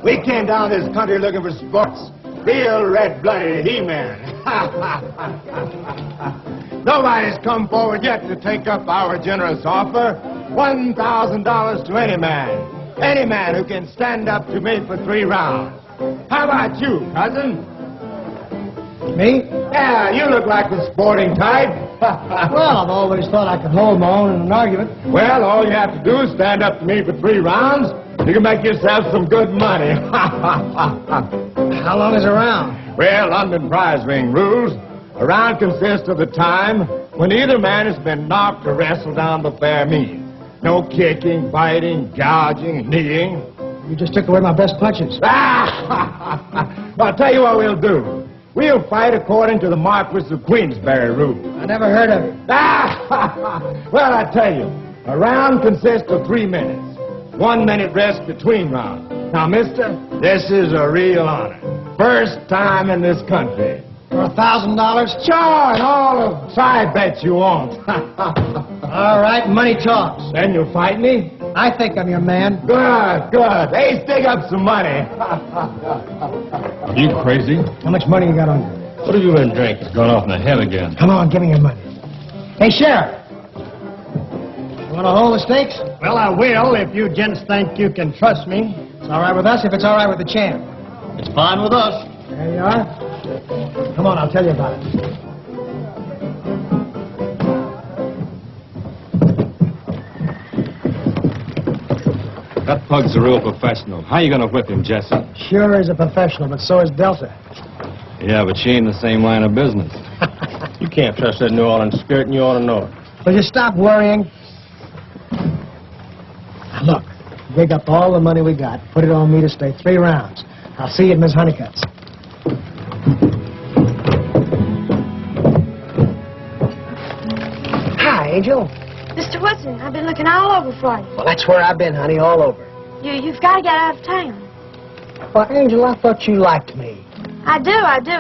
We came down this country looking for sports. Real red-blooded He-Man. Nobody's come forward yet to take up our generous offer. $1,000 to any man. Any man who can stand up to me for 3 rounds. How about you, cousin? Me? Yeah, you look like the sporting type. Well, I've always thought I could hold my own in an argument. Well, all you have to do is stand up to me for 3 rounds. You can make yourself some good money. How long is a round? Well, London prize ring rules. A round consists of the time when either man has been knocked or wrestled down the fair mean. No kicking, biting, gouging, kneeing. You just took away my best punches. Well, I'll tell you what we'll do. We'll fight according to the Marquis of Queensberry rule. I never heard of it. Well, I tell you, a round consists of 3 minutes. 1 minute rest between rounds. Now, mister, this is a real honor. First time in this country. For $1,000? Sure, and all of side bets you want. All right, money talks. Then you'll fight me? I think I'm your man. Good, good. Hey, stick up some money. Are you crazy? How much money you got on you? What have you been drinking? It's gone off in the head again. Come on, give me your money. Hey, Sheriff. You want to hold the stakes? Well, I will if you gents think you can trust me. It's all right with us if it's all right with the champ. It's fine with us. There you are. Come on, I'll tell you about it. That pug's a real professional. How you gonna whip him, Jesse? Sure is a professional, but so is Delta. Yeah, but she ain't in the same line of business. You can't trust that New Orleans spirit, and you ought to know it. Will you stop worrying? Now, look, dig up all the money we got, put it on me to stay 3 rounds. I'll see you at Miss Honeycutt's. Hi, Angel. Mr. Woodson, I've been looking all over for you. Well, that's where I've been, honey, all over. You've got to get out of town. Well, Angel, I thought you liked me. I do,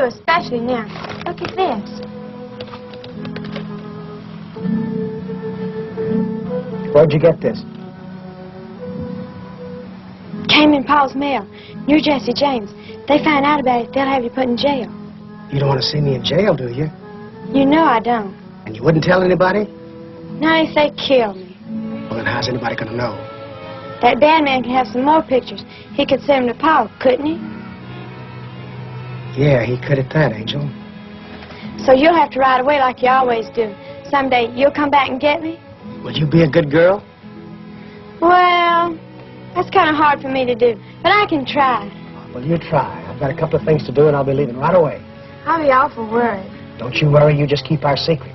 especially now. Look at this. Where'd you get this? Came in Paul's mail. You're Jesse James. They find out about it, they'll have you put in jail. You don't want to see me in jail, do you? You know I don't. And you wouldn't tell anybody? Not if they kill me. Well, then how's anybody going to know? That band man can have some more pictures. He could send them to Paul, couldn't he? Yeah, he could at that, Angel. So you'll have to ride away like you always do. Someday you'll come back and get me? Will you be a good girl? Well, that's kind of hard for me to do, but I can try. Well, you try. I've got a couple of things to do, and I'll be leaving right away. I'll be awful worried. Don't you worry. You just keep our secret.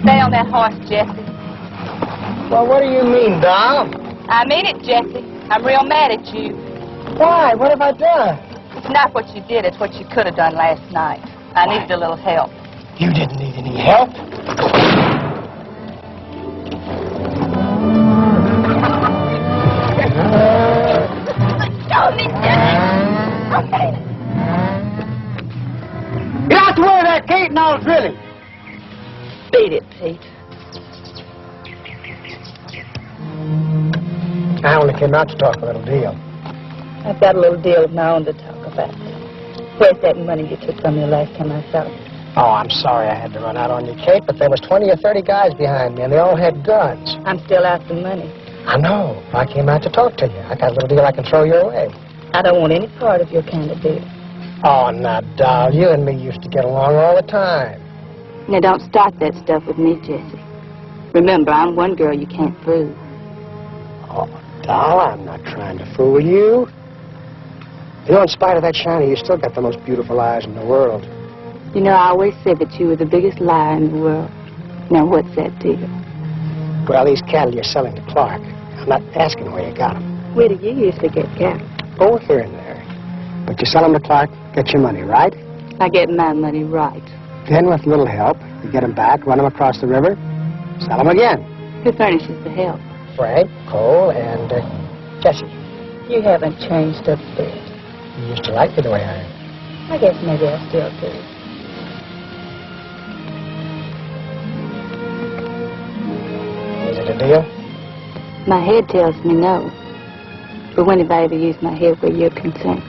Stay on that horse, Jesse. Well, what do you mean, doll? I mean it, Jesse. I'm real mad at you. Why? What have I done? It's not what you did, it's what you could have done last night. I needed a little help. You didn't need any help. Show me, Jesse. Okay. Get out the way of that gate and I'll drill him. Beat it, Pete. I only came out to talk a little deal. I've got a little deal of my own to talk about. Where's that money you took from me last time I saw you? Oh, I'm sorry I had to run out on you, Kate, but there was 20 or 30 guys behind me, and they all had guns. I'm still out the money. I know. I came out to talk to you. I got a little deal I can throw your way. I don't want any part of your kind of deal. Oh, now, doll, you and me used to get along all the time. Now, don't start that stuff with me, Jesse. Remember, I'm one girl you can't fool. Oh, doll, I'm not trying to fool you. You know, in spite of that shiny, you still got the most beautiful eyes in the world. You know, I always said that you were the biggest liar in the world. Now, what's that deal? Well, these cattle you're selling to Clark, I'm not asking where you got them. Where do you usually get cattle? Both are in there. But you sell them to Clark, get your money, right? I get my money right. Then, with a little help, you get them back, run them across the river, sell them again. Who furnishes the help? Frank, Cole, and Jesse. You haven't changed a bit. You used to like me the way I am. I guess maybe I still do. Is it a deal? My head tells me no. But when have I ever used my head where you're concerned?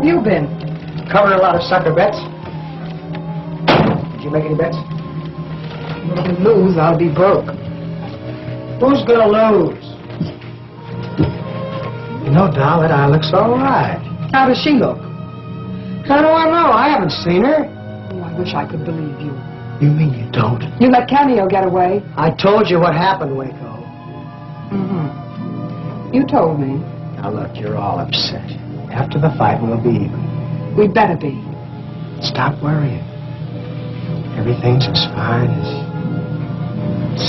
have you been? Covering a lot of sucker bets. Did you make any bets? If you lose, I'll be broke. Who's gonna lose? You know, Doll, that eye looks all right. How does she look? How do I know? I haven't seen her. Oh, I wish I could believe you. You mean you don't? You let Cameo get away? I told you what happened, Waco. You told me. Now, look, you're all upset. After the fight, we'll be even. We'd better be. Stop worrying. Everything's as fine as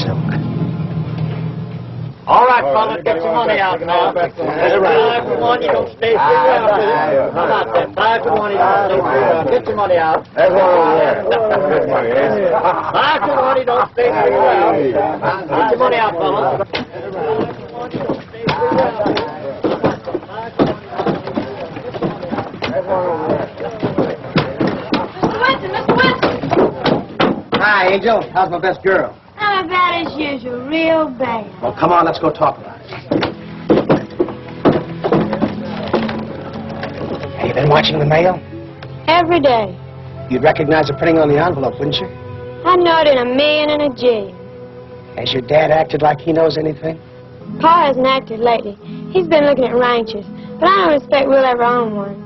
silk. All right, fellas, get some money out now. 5 to 1, you don't stay 3 rounds. How about that? 5 to 1, you don't stay 3 rounds. Get your money out. That's good money, eh? 5 to 1, you don't stay 3 rounds. Get your money out, fellas. 5 to 1, you don't stay 3 rounds. Mr. Winston! Hi, Angel. How's my best girl? Not as bad as usual, real bad. Well, come on, let's go talk about it. Have you been watching the mail? Every day. You'd recognize the printing on the envelope, wouldn't you? I know it in a million and a G. Has your dad acted like he knows anything? Pa hasn't acted lately. He's been looking at ranches, but I don't expect we'll ever own one.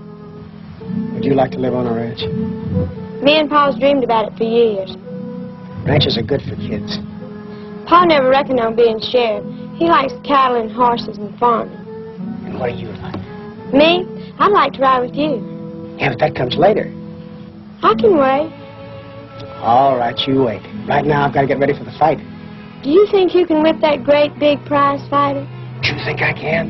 Would you like to live on a ranch? Me and Pa's dreamed about it for years. Ranches are good for kids. Pa never reckoned on being sheriff. He likes cattle and horses and farming. And what do you like? Me? I'd like to ride with you. Yeah, but that comes later. I can wait. All right, you wait. Right now, I've got to get ready for the fight. Do you think you can whip that great big prize fighter? Do you think I can?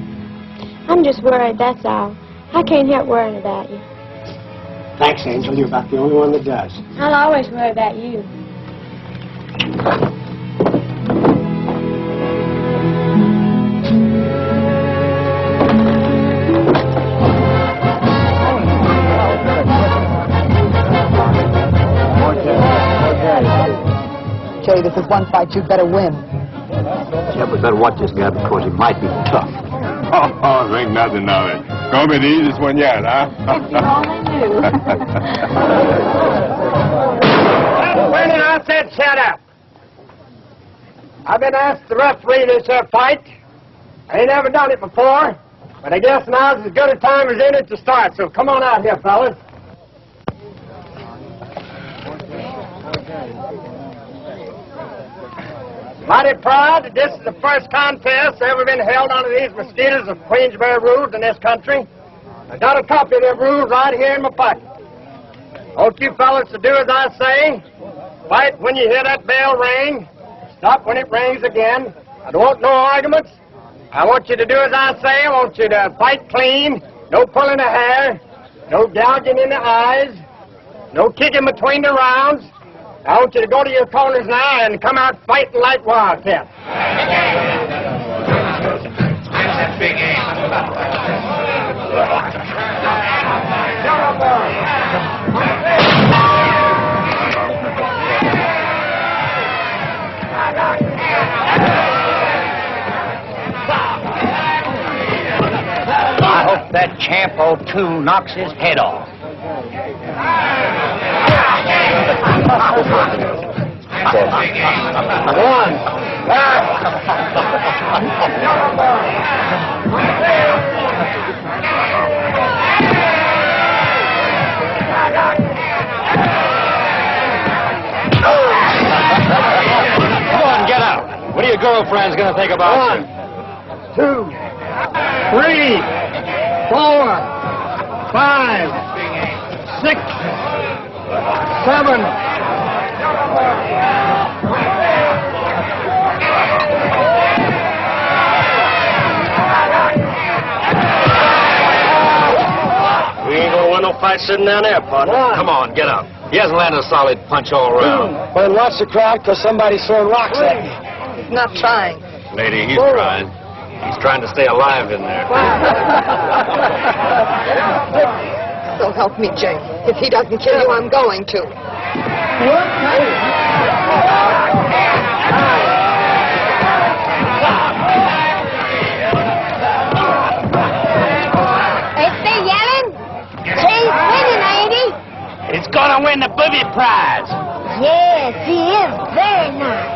I'm just worried, that's all. I can't help worrying about you. Thanks, Angel. You're about the only one that does. I'll always worry about you. Jay, this is one fight you'd better win. Yeah, we better watch this guy because he might be tough. Oh, think nothing of it. Gonna be the easiest one yet, huh? If you only knew. When I said shut up. I've been asked to referee this here fight. I ain't never done it before, but I guess now's as good a time as any to start, so come on out here, fellas. Mighty proud that this is the first contest ever been held under these mosquitoes of Queensberry rules in this country. I got a copy of them rules right here in my pocket. I want you fellas to do as I say. Fight when you hear that bell ring. Stop when it rings again. I don't want no arguments. I want you to do as I say. I want you to fight clean. No pulling the hair. No gouging in the eyes. No kicking between the rounds. I want you to go to your corners now and come out fighting like wildcats. I hope that champ 02 knocks his head off. Come on, get out. What are your girlfriends going to think about you? 1, 2, 3, 4, 5, 6, 7. We ain't gonna win no fight sitting down there, partner. Come on, get up. He hasn't landed a solid punch all around. Well, then watch the crowd, because somebody's throwing rocks at me. He's not trying. Lady, he's trying. He's trying to stay alive in there. So help me, Jay. If he doesn't kill you, I'm going to. Is they yelling? It's gonna win the booby prize. Yes, he is very nice.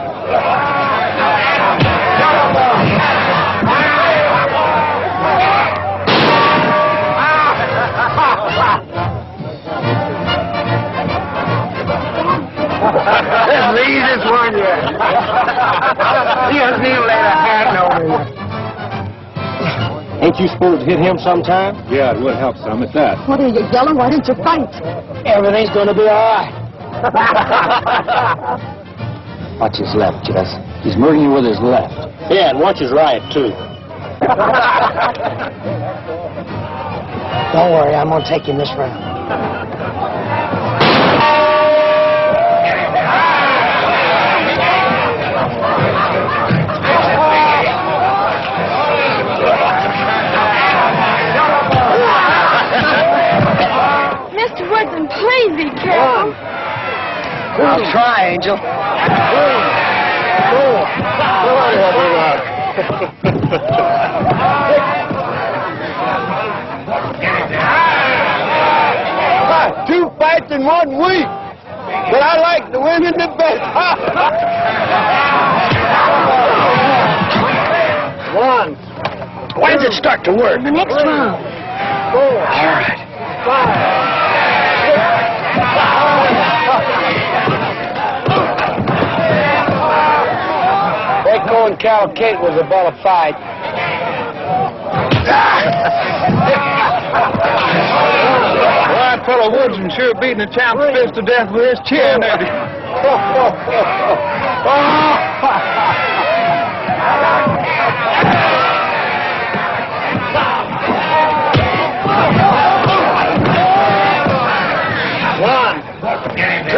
That's the easiest one yet. He hasn't even laid a hand on me. Ain't you supposed to hit him sometime? Yeah, it would help some at that. What are you yelling? Why didn't you fight? Everything's gonna be all right. Watch his left, Jess. He's murdering you with his left. Yeah, and watch his right, too. Don't worry, I'm gonna take him this round. Mr. Woodson, please be careful. I'll try, Angel. Two fights in 1 week. But I like the women the best. One. When does it start to work? The next round. 4. All right. 5. Echo and Cal Kate was about a fight. Well, that fellow Woodson sure beating the champ's fist to death with his chin, ain't he? One, 2,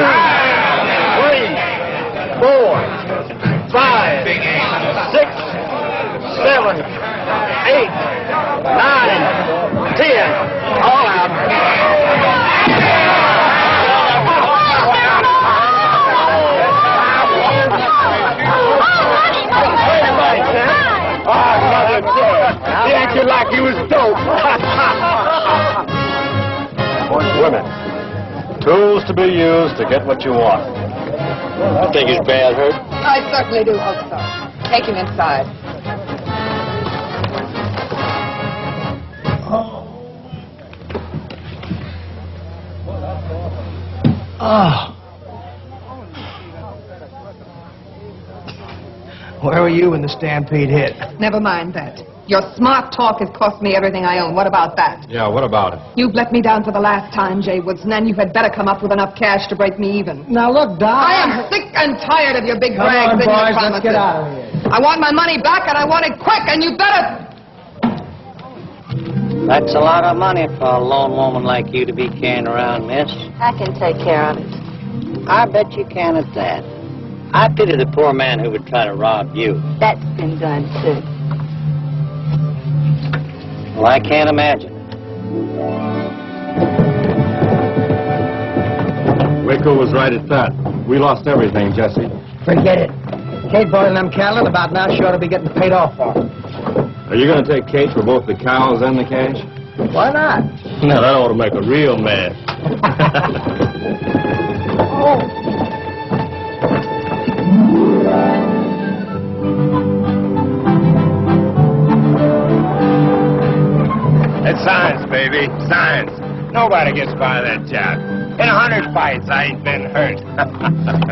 3, 4, 5, 6, 7, 8, 9, 10. All out. He acted like he was dope. Women. Tools to be used to get what you want. You think he's bad hurt? I certainly do hope so. Take him inside. Oh. Where were you when the stampede hit? Never mind that. Your smart talk has cost me everything I own. What about that? Yeah, what about it? You've let me down for the last time, Jay Woodson, and you had better come up with enough cash to break me even. Now look, Doc. I am sick and tired of your big Come brags on, and your boys, promises. let's get out of here. I want my money back, and I want it quick, and you better... That's a lot of money for a lone woman like you to be carrying around, miss. I can take care of it. I bet you can at that. I pity the poor man who would try to rob you. That's been done, too. Well, I can't imagine. Waco was right at that. We lost everything, Jesse. Forget it. Kate bought in them cattle, and about now she ought to be getting paid off for them. Are you going to take Kate for both the cows and the cash? Why not? Now, that ought to make a real man. It's science, baby. Science. Nobody gets by that job. In 100 fights, I ain't been hurt.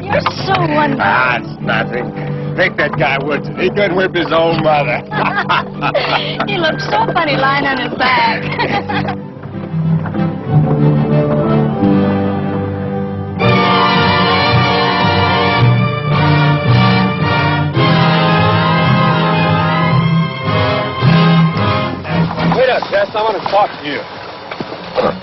You're so wonderful. Ah, it's nothing. Take that guy Woodson. He couldn't whip his own mother. He looks so funny lying on his back. Wait up, Jess. I want to talk to you.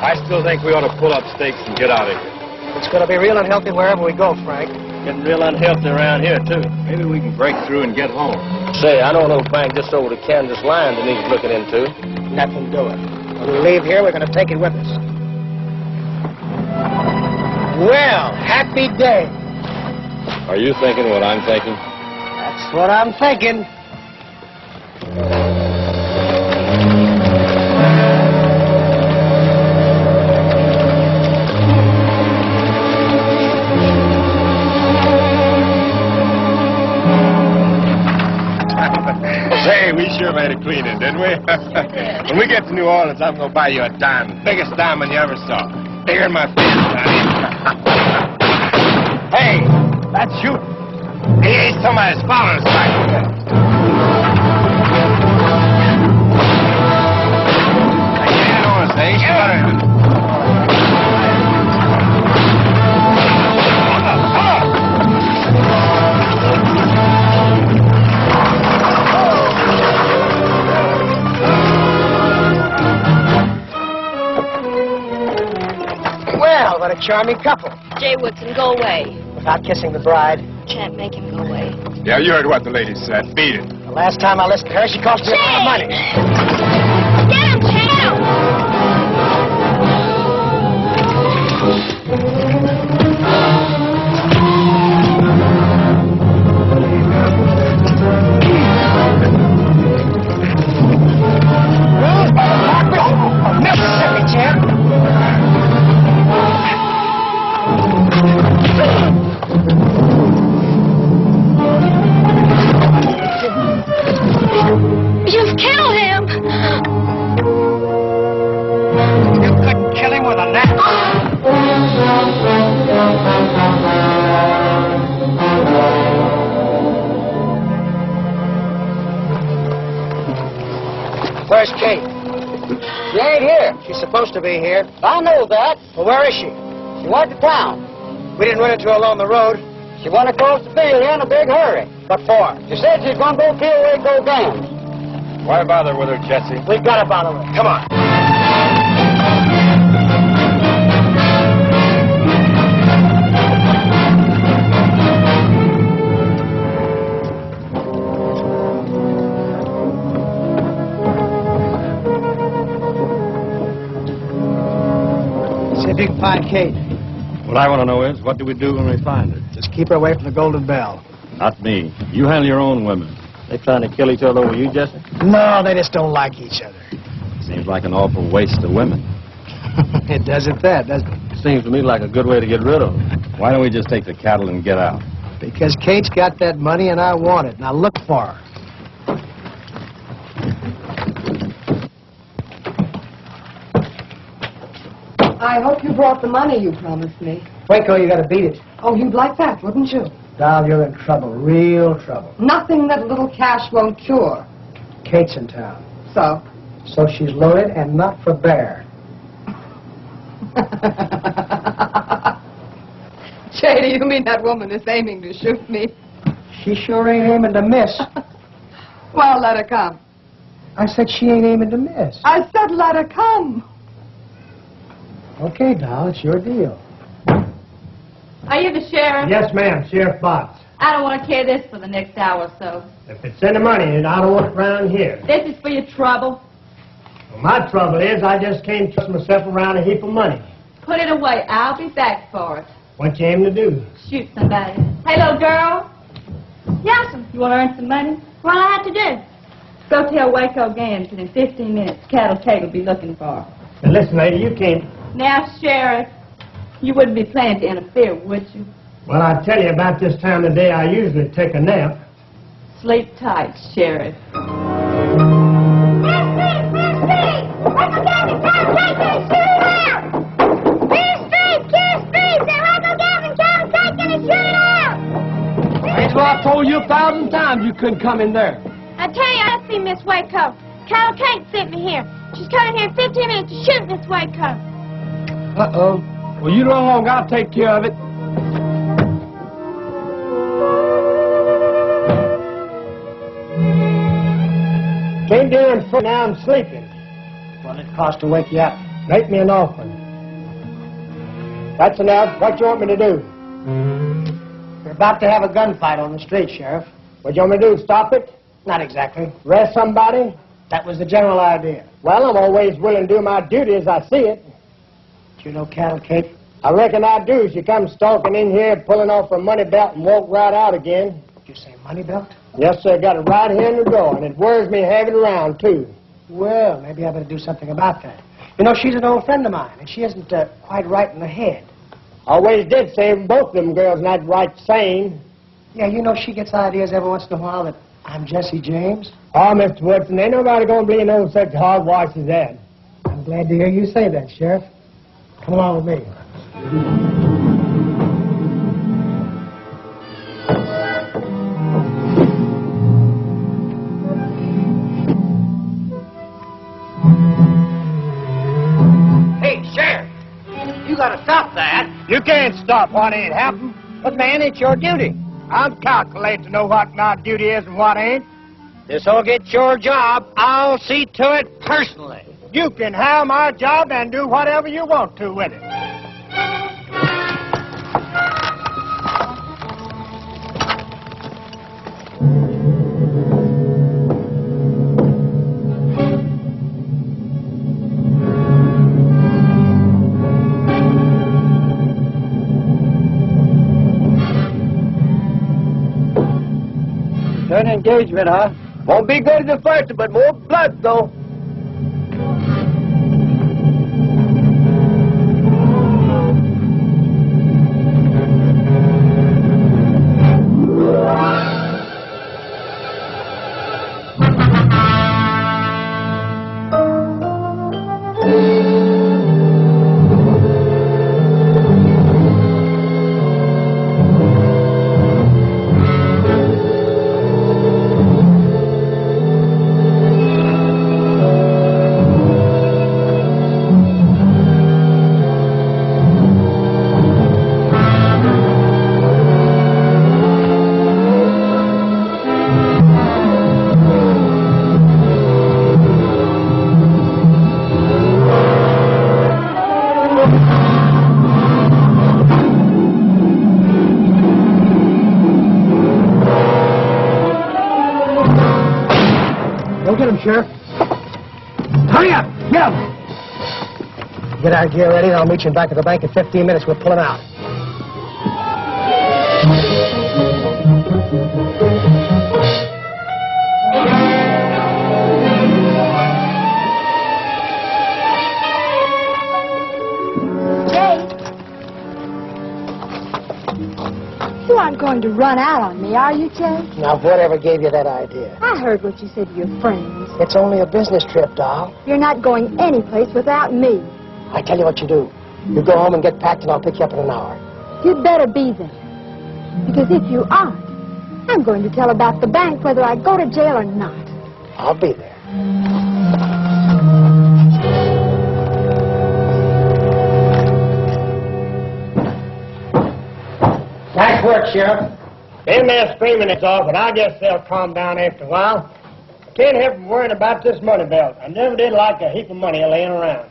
I still think we ought to pull up stakes and get out of here. It's going to be real unhealthy wherever we go, Frank. Getting real unhealthy around here, too. Maybe we can break through and get home. Say, I know a little bank just over the Kansas line that needs looking into. Nothing doing. When we leave here, we're going to take it with us. Well, happy day. Are you thinking what I'm thinking? That's what I'm thinking. sure made it cleaning, didn't we? When we get to New Orleans, I'm going to buy you a diamond. Biggest diamond you ever saw. Bigger than my fist, honey. Hey, that's you. Hey, somebody's following us back. Well, what a charming couple. Jay Woodson, go away. Without kissing the bride. Can't make him go away. Yeah, you heard what the lady said. Beat it. The last time I listened to her, she cost me a lot of money. Get him, Jay! Mississippi, champ. You've killed him! You couldn't kill him with a knife. Where's Kate? She ain't here. She's supposed to be here. I know that. Well, where is she? She went to town. We didn't run into her along the road. She went across the field here in a big hurry. What for? She said she's going to go kill Waco Gans. Why bother with her, Jesse? We've got to bother her. Come on. See if you can find Kate. What I want to know is, what do we do when we find her? Just keep her away from the Golden Bell. Not me. You handle your own women. They trying to kill each other over you, Jesse? No, they just don't like each other. Seems like an awful waste of women. It does at that, doesn't it? Seems to me like a good way to get rid of them. Why don't we just take the cattle and get out? Because Kate's got that money and I want it. Now look for her. I hope you brought the money you promised me. Waco, you got to beat it. Oh, you'd like that, wouldn't you? Doll, you're in trouble. Real trouble. Nothing that a little cash won't cure. Kate's in town. So? So she's loaded and not for bear. Jay, do you mean that woman is aiming to shoot me? She sure ain't aiming to miss. Well, let her come. I said she ain't aiming to miss. I said let her come. Okay, doll, it's your deal. Are you the sheriff? Yes, ma'am. Sheriff Botts. I don't want to carry this for the next hour or so. If it's any money, I don't want it around here. This is for your trouble. Well, my trouble is I just can't trust myself around a heap of money. Put it away. I'll be back for it. What you aim to do? Shoot somebody. Hey, little girl. Yes'm. You want to earn some money? What'll I have to do? Go tell Waco Gans that in 15 minutes, Cattle Kate will be looking for her. Now, listen, lady, you can't... Now, Sheriff, you wouldn't be planning to interfere, would you? Well, I tell you, about this time of day, I usually take a nap. Sleep tight, Sheriff. That's what I told you 1,000 times you couldn't come in there. I tell you, I see Miss Waco. Cattle Kate sent me here. She's coming here in 15 minutes to shoot Miss Waco. Uh-oh. Well, you run along. I'll take care of it. Came down for now I'm sleeping. What'll it cost to wake you up? Make me an offering. That's enough. What you want me to do? We're about to have a gunfight on the street, Sheriff. What you want me to do, stop it? Not exactly. Arrest somebody? That was the general idea. Well, I'm always willing to do my duty as I see it. Do you know Cattle Kate? I reckon I do. She comes stalking in here, pulling off her money belt and walk right out again. You say money belt? Yes, sir. Got it right here in the drawer, and it worries me having it around, too. Well, maybe I better do something about that. You know, she's an old friend of mine, and she isn't quite right in the head. Always did say both of them girls not right sane. Yeah, you know, she gets ideas every once in a while that I'm Jesse James. Oh, Mr. Woodson, ain't nobody gonna believe no such hogwash as that. I'm glad to hear you say that, Sheriff. Come along with me. Hey, Sheriff, you gotta stop that. You can't stop what ain't happened. But, man, it's your duty. I'm calculated to know what my duty is and what ain't. This'll get your job. I'll see to it personally. You can have my job and do whatever you want to with it. An engagement, huh? Won't be good as the first, but more blood, though. Get him, Sheriff. Hurry up! Get him! Get our gear ready, and I'll meet you back at the bank in 15 minutes. We'll pull him out. You aren't going to run out on me, are you, Jay? Now, whatever gave you that idea? I heard what you said to your friends. It's only a business trip, doll. You're not going anyplace without me. I tell you what you do. You go home and get packed, and I'll pick you up in an hour. You'd better be there. Because if you aren't, I'm going to tell about the bank whether I go to jail or not. I'll be there. Nice work, Sheriff. Them there screaming it's off, but I guess they'll calm down after a while. I can't help from worrying about this money belt. I never did like a heap of money laying around.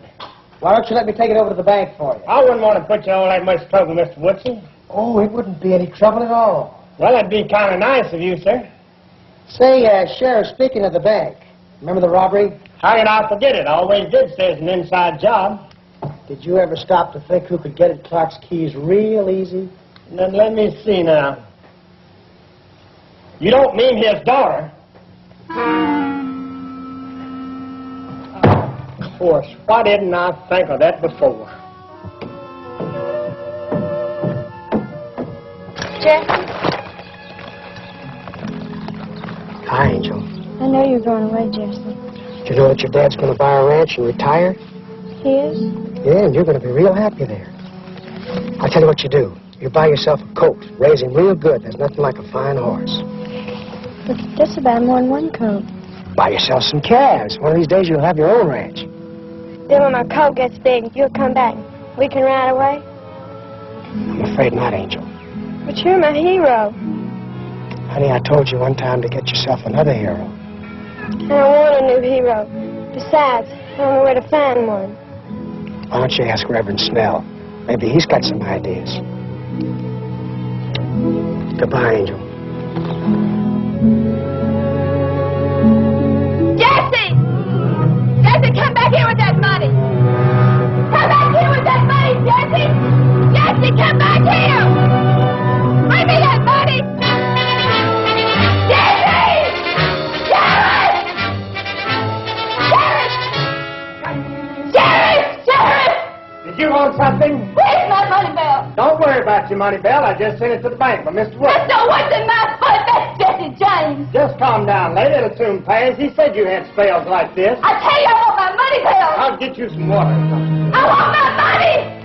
Why don't you let me take it over to the bank for you? I wouldn't want to put you all that much trouble, Mr. Woodson. Oh, it wouldn't be any trouble at all. Well, that'd be kind of nice of you, sir. Say, Sheriff, speaking of the bank, remember the robbery? How can I forget it? I always did say it's an inside job. Did you ever stop to think who could get at Clark's keys real easy? Then let me see now. You don't mean his daughter? Of course. Why didn't I think of that before? Jesse, Hi, Angel. I know you're going away, Jesse. Do you know that your dad's going to buy a ranch and retire? He is? Yeah, and you're going to be real happy there. I'll tell you what you do. You buy yourself a colt, raise him real good. There's nothing like a fine horse. But that's about more than one coat. Buy yourself some calves. One of these days you'll have your own ranch. Then when my coat gets big, you'll come back. We can ride away? I'm afraid not, Angel. But you're my hero. Honey, I told you one time to get yourself another hero. I don't want a new hero. Besides, I don't know where to find one. Why don't you ask Reverend Snell? Maybe he's got some ideas. Goodbye, Angel. Jesse! Jesse, come back here with that money! Come back here with that money, Jesse! Jesse, come back here! Bring me that money! Jesse! Sheriff! Sheriff! Sheriff! Sheriff! Did you want something? Where's my money belt? Don't worry about your money belt. I just sent it to the bank for Mr. Woodson. That's not what's in my foot. That's Jesse Johnson. James. Just calm down, lady. It'll soon pass. He said you had spells like this. I tell you, I want my money, Bill. I'll get you some water. I want my money.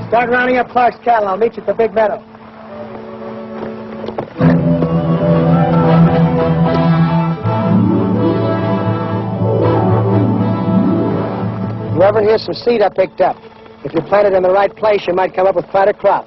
Start rounding up Clark's cattle. I'll meet you at the big meadow. Reverend, here's some seed I picked up. If you plant it in the right place, you might come up with quite a crop.